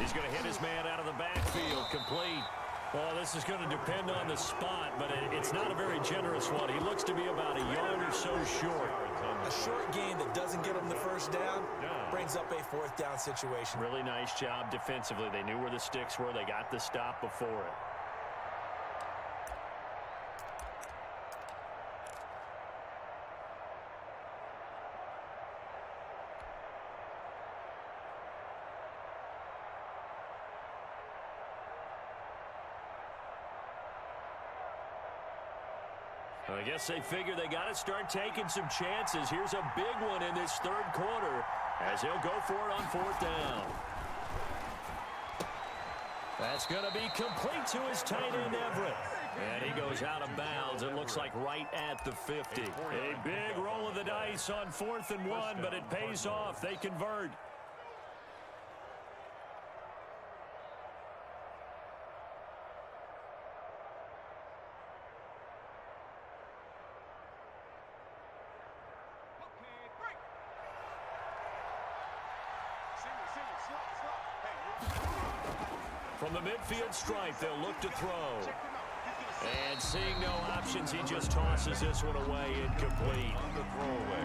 He's going to hit his man out of the backfield, complete. Well, this is going to depend on the spot, but it's not a very generous one. He looks to be about a yard or so short. A short gain that doesn't get him the first down brings up a 4th down situation. Really nice job defensively. They knew where the sticks were. They got the stop before it. I guess they figure they got to start taking some chances. Here's a big one in this third quarter as he'll go for it on 4th down. That's going to be complete to his tight end, Everett. And he goes out of bounds. It looks like right at the 50. A big roll of the dice on 4th and 1, but it pays off. They convert. From the midfield stripe, they'll look to throw. And seeing no options, he just tosses this one away, incomplete.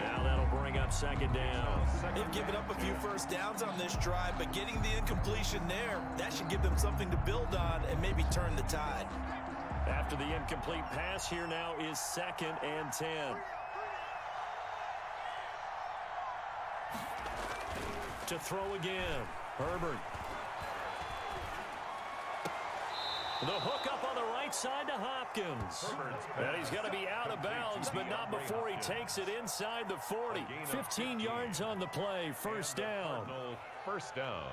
Now that'll bring up 2nd down. They've given up a few first downs on this drive, but getting the incompletion there, that should give them something to build on and maybe turn the tide. After the incomplete pass, here now is 2nd and 10. To throw again, Herbert. The hook up on the right side to Hopkins. And he's going to be out of bounds, but not before he takes it inside the 40. 15 yards on the play, first down. First down.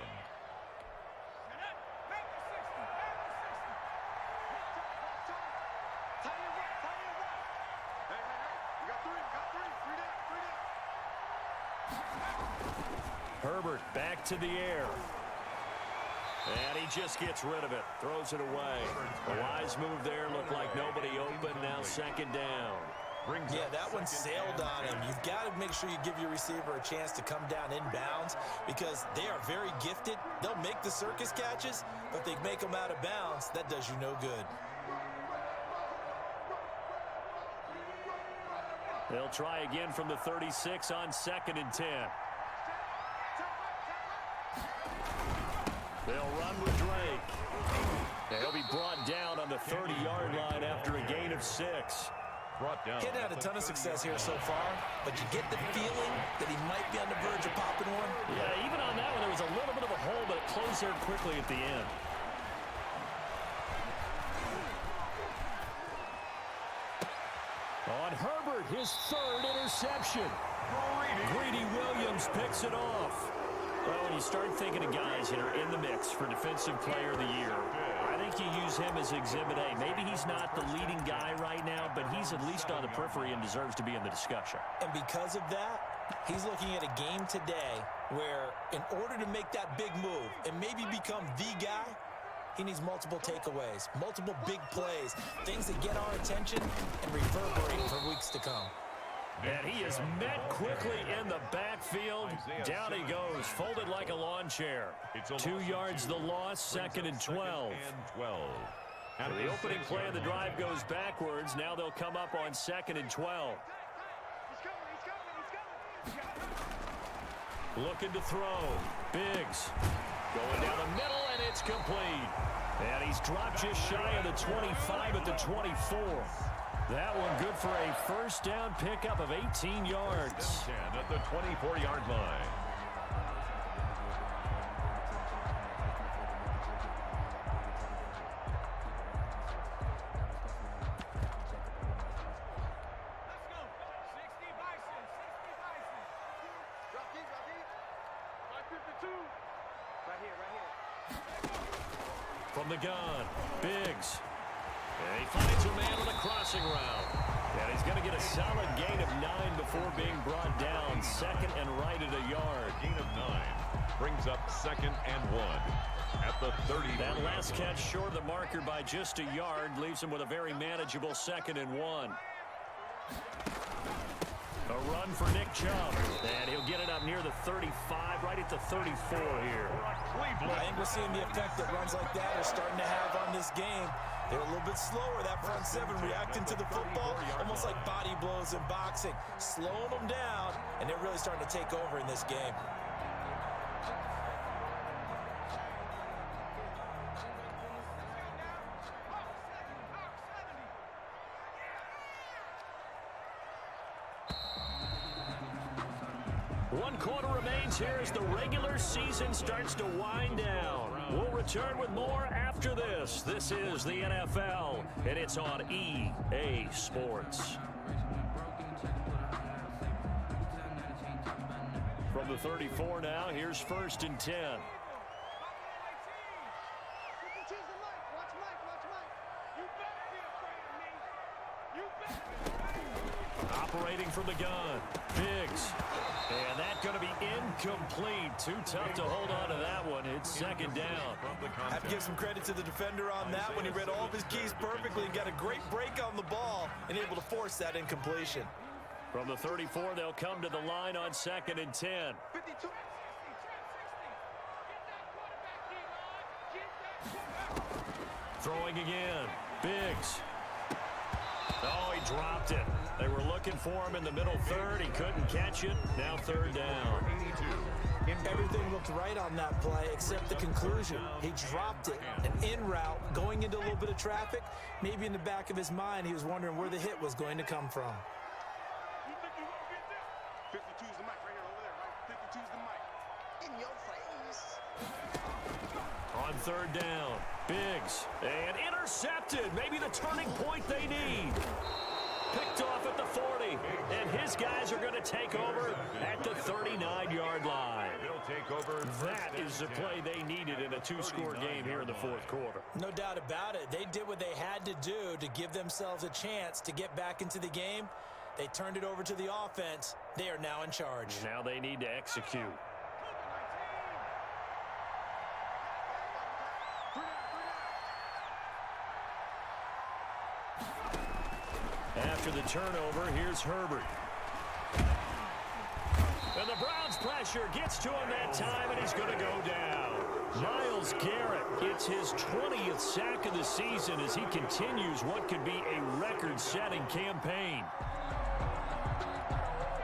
Herbert back to the air. And he just gets rid of it. Throws it away. A wise move there. Looked like nobody open. Now second down. Yeah, that one sailed on him. You've got to make sure you give your receiver a chance to come down inbounds because they are very gifted. They'll make the circus catches, but if they make them out of bounds, that does you no good. They'll try again from the 36 on second and 10. They'll run with Drake. They'll be brought down on the 30-yard line after a gain of 6. Getting had a ton of success here so far, but you get the feeling that he might be on the verge of popping one. Yeah, even on that one, there was a little bit of a hole, but it closed there quickly at the end. On Herbert, his third interception. Greedy Williams picks it off. Well, when you start thinking of guys that are in the mix for Defensive Player of the Year, I think you use him as Exhibit A. Maybe he's not the leading guy right now, but he's at least on the periphery and deserves to be in the discussion. And because of that, he's looking at a game today where in order to make that big move and maybe become the guy, he needs multiple takeaways, multiple big plays, things that get our attention and reverberate for weeks to come. And he is met quickly in the backfield. Down he goes, folded like a lawn chair. 2 yards the loss, second and 12. The opening play of the drive goes backwards. Now they'll come up on second and 12. Looking to throw. Biggs going down the middle, and it's complete. And he's dropped just shy of the 25 at the 24. That one good for a first down pickup of 18 yards. 10 at the 24-yard line. From the gun, Biggs. And he finds a man on the crossing route. And he's going to get a solid gain of 9 before being brought down. Second and right at a yard. Gain of 9 brings up second and 1 at the 30. That last catch short of the marker by just a yard leaves him with a very manageable second and 1. A run for Nick Chubb. And he'll get it up near the 35, right at the 34 here. I think we're seeing the effect that runs like that are starting to have on this game. They're a little bit slower, that front seven reacting to the football, almost like body blows in boxing, slowing them down, and they're really starting to take over in this game. One quarter remains here as the regular season starts to wind down. We'll return with more after this. This is the NFL, and it's on EA Sports. From the 34 now, here's first and 10. Operating from the gun, Biggs. And that's going to be incomplete. Too tough to hold on to that one. It's second down. I have to give some credit to the defender on that one. He read all of his keys perfectly and got a great break on the ball and able to force that incompletion. From the 34, they'll come to the line on second and 10. Throwing again. Biggs. Oh, he dropped it. They were looking for him in the middle third. He couldn't catch it. Now third down. Everything looked right on that play except the conclusion. He dropped it. An in route, going into a little bit of traffic. Maybe in the back of his mind, he was wondering where the hit was going to come from. 52's the mic right here over there, right? 52's the mic. In your face. On third down, Biggs, and intercepted. Maybe the turning point they need. Picked off at the 40, and his guys are going to take over at the 39-yard line. They'll take over. That is the play they needed in a two-score game here in the fourth quarter. No doubt about it. They did what they had to do to give themselves a chance to get back into the game. They turned it over to the offense. They are now in charge. Now they need to execute. After the turnover, here's Herbert. And the Browns' pressure gets to him that time, and he's going to go down. Myles Garrett, it's his 20th sack of the season as he continues what could be a record-setting campaign.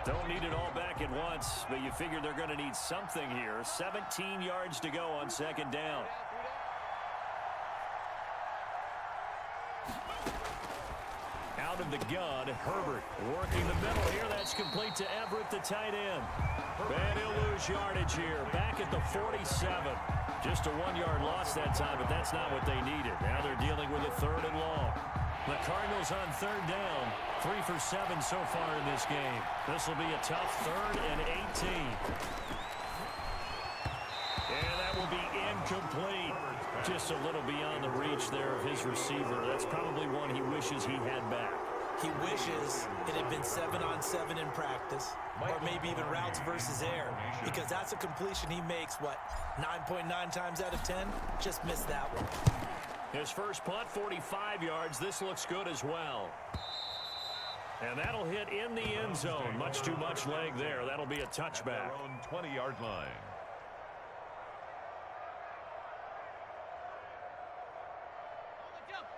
Don't need it all back at once, but you figure they're going to need something here. 17 yards to go on second down. Out of the gun, Herbert working the middle here. That's complete to Everett, the tight end. And he'll lose yardage here. Back at the 47. Just a 1-yard loss that time, but that's not what they needed. Now they're dealing with a third and long. The Cardinals on third down. 3 for 7 so far in this game. This will be a tough third and 18. And that will be incomplete. Just a little beyond the reach there of his receiver. That's probably one he wishes he had back. He wishes it had been 7-on-7 in practice, or maybe even routes versus air, because that's a completion he makes, 9.9 times out of 10? Just missed that one. His first punt, 45 yards. This looks good as well. And that'll hit in the end zone. Much too much leg there. That'll be a touchback. Their own 20-yard line.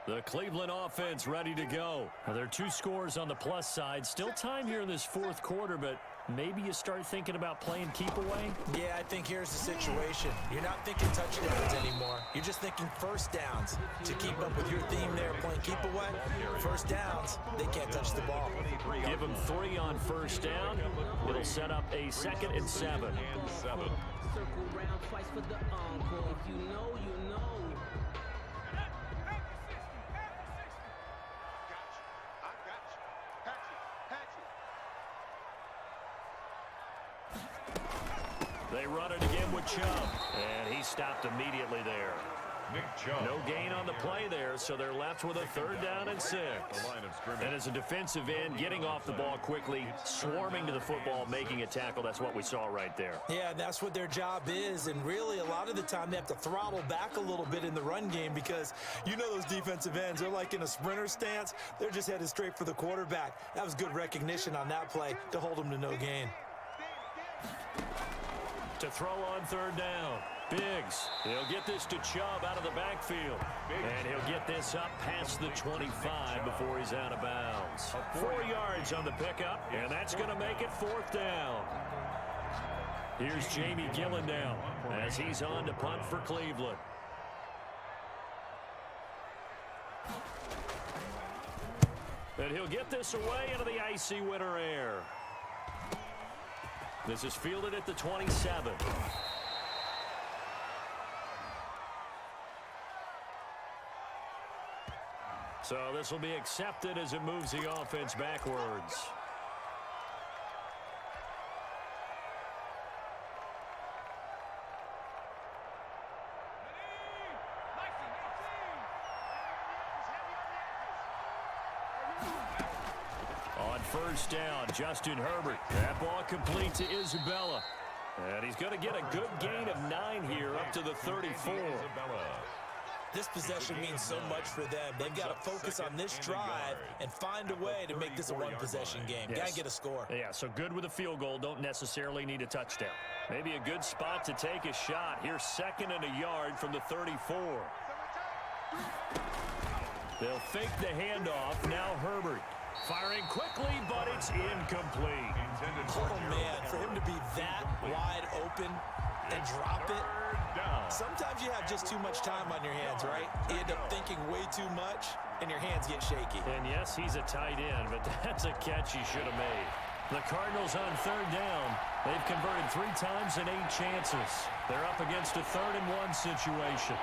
The Cleveland offense ready to go. Well, there are 2 scores on the plus side. Still time here in this fourth quarter, but maybe you start thinking about playing keep away? Yeah, I think here's the situation. You're not thinking touchdowns anymore. You're just thinking first downs. To keep up with your theme there, playing keep away, first downs, they can't touch the ball. Give them 3 on first down. It'll set up a 2nd and 7. Circle round twice for the encore. If you know, you know. They run it again with Chubb, and he stopped immediately there. Nick Chubb. No gain on the play there, so they're left with a 3rd down and 6. And as a defensive end, getting off the ball quickly, swarming to the football, making a tackle, that's what we saw right there. Yeah, that's what their job is, and really a lot of the time they have to throttle back a little bit in the run game because you know those defensive ends, they're like in a sprinter stance. They're just headed straight for the quarterback. That was good recognition on that play to hold them to no gain. To throw on 3rd down. Biggs. He'll get this to Chubb out of the backfield. And he'll get this up past the 25 before he's out of bounds. 4 yards on the pickup, and that's going to make it 4th down. Here's Jamie Gillen now as he's on to punt for Cleveland. And he'll get this away into the icy winter air. This is fielded at the 27. So this will be accepted as it moves the offense backwards. On first down, Justin Herbert. That ball complete to Isabella. And he's going to get a good gain of 9 here up to the 34. This possession means so much for them. They've got to focus on this drive and find a way to make this a one-possession game. Yes. Got to get a score. Yeah, so good with a field goal. Don't necessarily need a touchdown. Maybe a good spot to take a shot. Here's 2nd and a yard from the 34. They'll fake the handoff. Now Herbert. Firing quickly, but it's incomplete. Oh, man, for him to be that wide open and drop it. Sometimes you have just too much time on your hands, right? You end up thinking way too much, and your hands get shaky. And yes, he's a tight end, but that's a catch he should have made. The Cardinals on third down. They've converted 3 times in 8 chances. They're up against a 3rd-and-1 situation.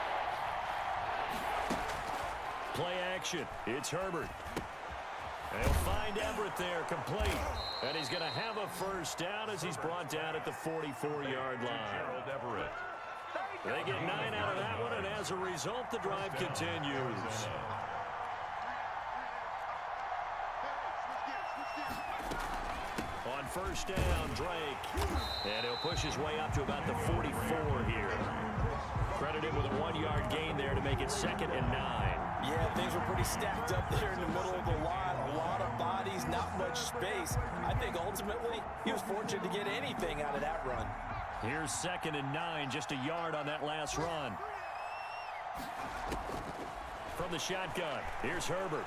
Play action. It's Herbert. They'll find Everett there, complete. And he's going to have a first down as he's brought down at the 44-yard line. They get 9 out of that one, and as a result, the drive continues. On first down, Drake. And he'll push his way up to about the 44 here. Credit him with a 1-yard gain there to make it 2nd and 9. Yeah, things were pretty stacked up there in the middle of the line. A lot of bodies, not much space. I think ultimately he was fortunate to get anything out of that run. Here's 2nd and 9, just a yard on that last run. From the shotgun, here's Herbert.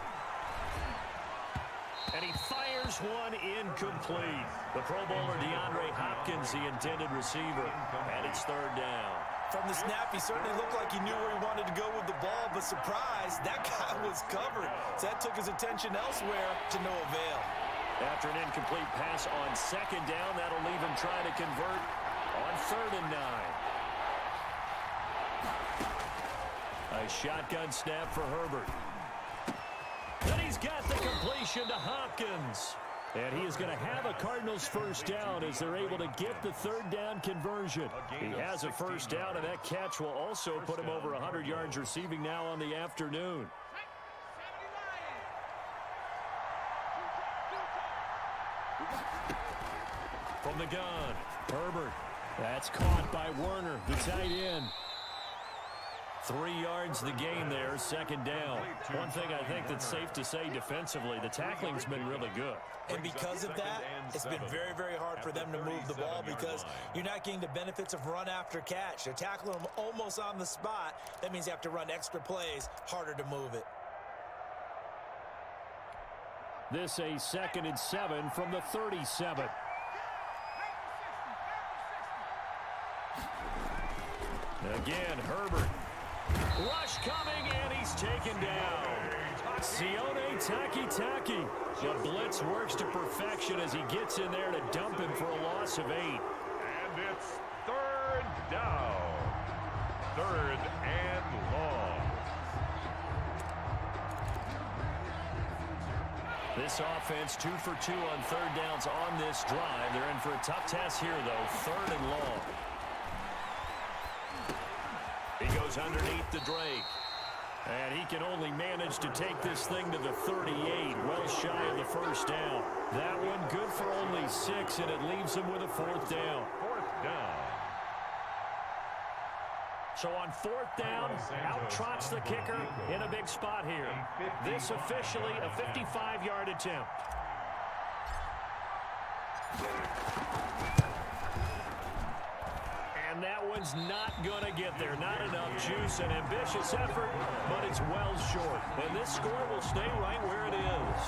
And he fires one incomplete. The Pro Bowler DeAndre Hopkins, the intended receiver, and it's 3rd down. From the snap, he certainly looked like he knew where he wanted to go with the ball, but surprise, that guy was covered. So that took his attention elsewhere to no avail. After an incomplete pass on 2nd down, that'll leave him trying to convert on 3rd and 9. A shotgun snap for Herbert. Then he's got the completion to Hopkins. And he is going to have a Cardinals first down as they're able to get the 3rd down conversion. He has a first down, and that catch will also put him over 100 yards receiving now on the afternoon. From the gun, Herbert. That's caught by Werner, the tight end. 3 yards the gain there, 2nd down. One thing I think that's safe to say defensively, the tackling's been really good. And because of that, it's been very, very hard for them to move the ball because you're not getting the benefits of run after catch. They're tackling them almost on the spot. That means you have to run extra plays, harder to move it. This a 2nd and 7 from the 37. Again, Herbert. Rush coming, and he's taken down. Sione Takitaki. The blitz works to perfection as he gets in there to dump him for a loss of 8. And it's 3rd down. 3rd and long. This offense 2 for 2 on 3rd downs on this drive. They're in for a tough task here, though. 3rd and long. He goes underneath the Drake. And he can only manage to take this thing to the 38, well shy of the first down. That one good for only 6, and it leaves him with a 4th down. 4th down. So on 4th down, out trots the kicker in a big spot here. This officially a 55-yard attempt. And that one's not going to get there. Not enough juice, an ambitious effort, but it's well short. And this score will stay right where it is.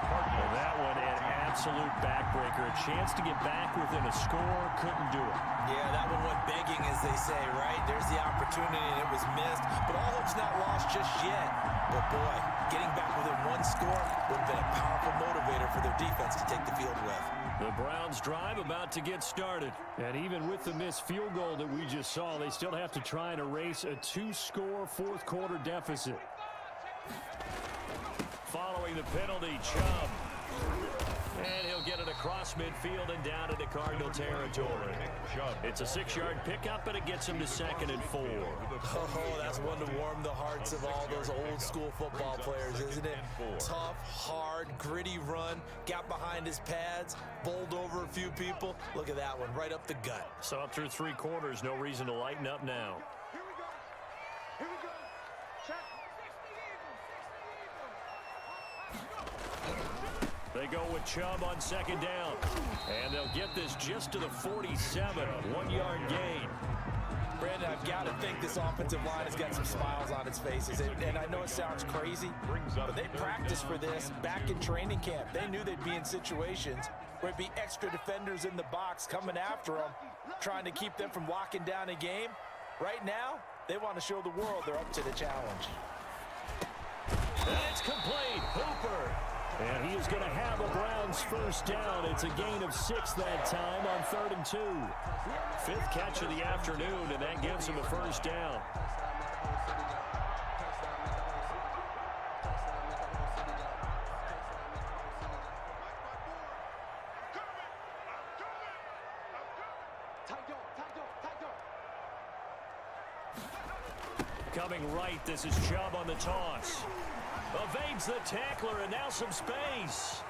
Well, that one an absolute backbreaker. A chance to get back within a score, couldn't do it. Yeah, that one went begging, as they say, right? There's the opportunity, and it was missed. But all hope's not lost just yet. But, boy, getting back within 1 score would have been a powerful motivator for their defense to take the field with. The Browns drive about to get started. And even with the missed field goal that we just saw, they still have to try and erase a 2-score 4th quarter deficit. Following the penalty, Chubb. And he'll get it across midfield and down into Cardinal territory. It's a 6-yard pickup, and it gets him to 2nd and 4. Oh, that's one to warm the hearts of all those old-school football players, isn't it? Tough, hard, gritty run, got behind his pads, bowled over a few people. Look at that one, right up the gut. So up through 3 quarters, no reason to lighten up now. Here we go. Here we go. Check. They go with Chubb on 2nd down. And they'll get this just to the 47, 1-yard gain. Brandon, I've got to think this offensive line has got some smiles on its faces. And I know it sounds crazy, but they practiced for this back in training camp. They knew they'd be in situations where it'd be extra defenders in the box coming after them, trying to keep them from locking down a game. Right now, they want to show the world they're up to the challenge. And it's complete. Hooper. And he is going to have a Browns first down. It's a gain of 6 that time on 3rd and 2. 5th catch of the afternoon, and that gives him a first down. Coming right, this is Chubb on the toss. Evades the tackler, and now some space.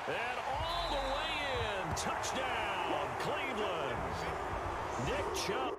And all the way in. Touchdown, Cleveland. Nick Chubb.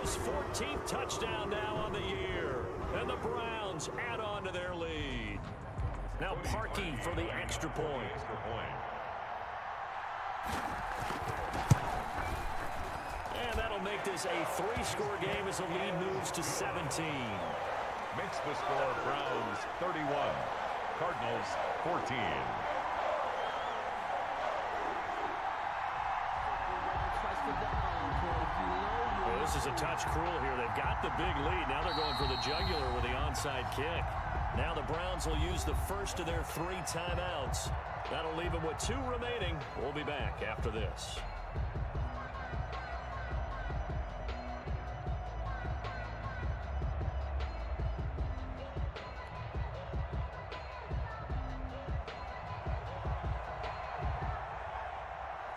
His 14th touchdown now on the year. And the Browns add on to their lead. Now Parkey for the extra point. And that'll make this a 3-score game as the lead moves to 17. Makes the score Browns 31, Cardinals 14. Well, this is a touch cruel here. They've got the big lead. Now they're going for the jugular with the onside kick. Now the Browns will use the first of their 3 timeouts. That'll leave them with 2 remaining. We'll be back after this.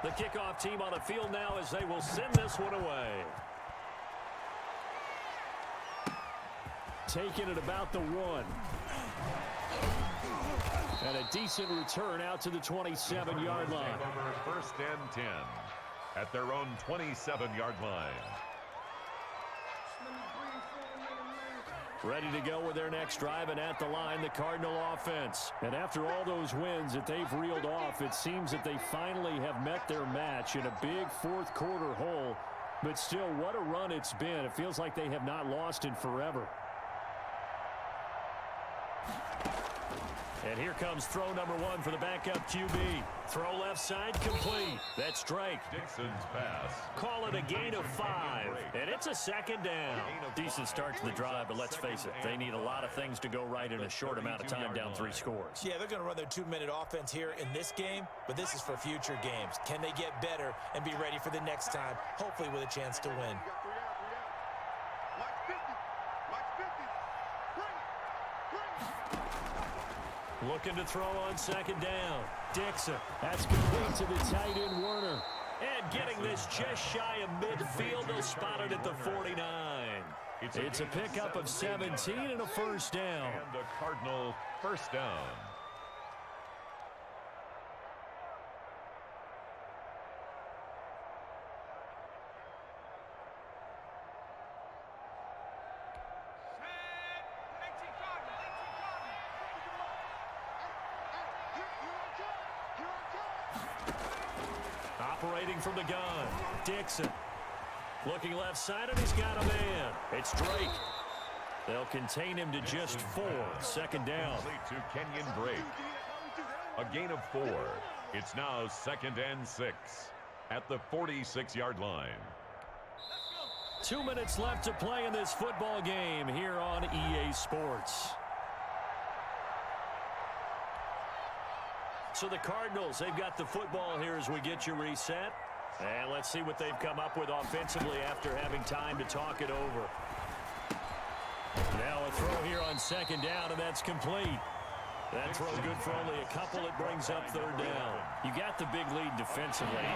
The kickoff team on the field now as they will send this one away. Taking it about the 1. And a decent return out to the 27-yard line. First and 10 at their own 27-yard line. Ready to go with their next drive, and at the line, the Cardinal offense. And after all those wins that they've reeled off, it seems that they finally have met their match in a big fourth-quarter hole. But still, what a run it's been. It feels like they have not lost in forever. And here comes throw number 1 for the backup QB. Throw left side, complete. That's Drake. Dixon's pass. Call it a gain of 5. And it's a second down. Decent start to the drive, but let's face it, they need a lot of things to go right in a short amount of time down 3 scores. Yeah, they're going to run their 2-minute offense here in this game, but this is for future games. Can they get better and be ready for the next time, hopefully with a chance to win? Looking to throw on second down. Dixon. That's complete to the tight end, Werner. And getting this just shy of midfield. They'll spot it at the 49. It's a pickup of 17 and a first down. And a Cardinal first down. Operating from the gun, Dixon. Looking left side, and he's got a man. It's Drake. They'll contain him to just 4. Second down. To Kenyon Drake. A gain of 4. It's now 2nd and 6 at the 46-yard line. 2 minutes left to play in this football game here on EA Sports. So the Cardinals, they've got the football here as we get you reset. And let's see what they've come up with offensively after having time to talk it over. Now a throw here on second down, and that's complete. That throw good for only a couple. It brings up third down. You got the big lead defensively.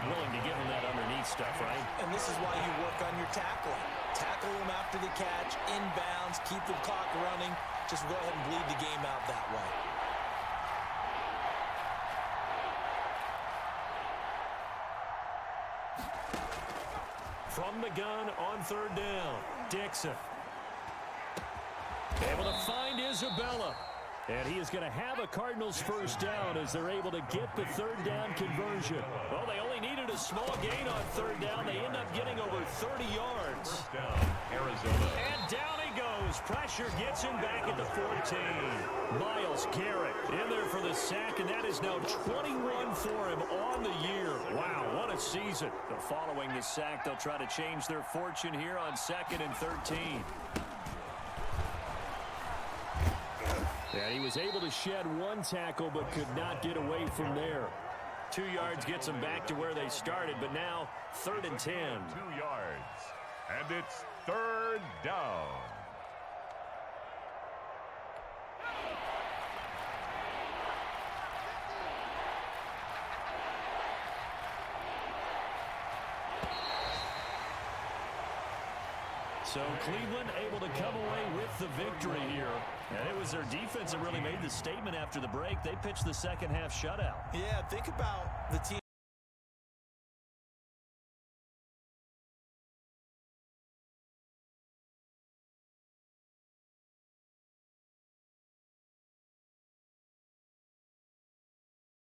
Willing to give them that underneath stuff, right? And this is why you work on your tackling. Tackle them after the catch, inbounds, keep the clock running. Just go ahead and bleed the game out that way. From the gun on third down, Dixon. Able to find Isabella. And he is going to have a Cardinals first down as they're able to get the third down conversion. Well, they only needed a small gain on third down. They end up getting over 30 yards. First down, Arizona. And down he goes. Pressure gets him back at the 14. Myles Garrett in there for the sack, and that is now 21 for him on the year. Wow, what a season. But following the sack, they'll try to change their fortune here on 2nd and 13. Yeah, he was able to shed one tackle but could not get away from there. 2 yards gets them back to where they started, but now 3rd and 10. 2 yards. And it's 3rd down. So Cleveland able to come away with the victory here. And it was their defense that really made the statement after the break. They pitched the second half shutout. Yeah, think about the team.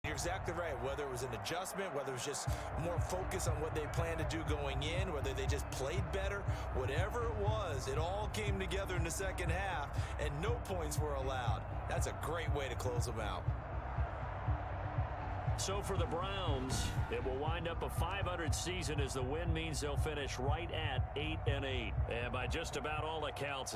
You're exactly right. Whether it was an adjustment, whether it was just more focus on what they planned to do going in, whether they just played better, whatever it was, it all came together in the second half, and no points were allowed. That's a great way to close them out. So for the Browns, it will wind up a .500 season as the win means they'll finish right at 8-8. And by just about all accounts,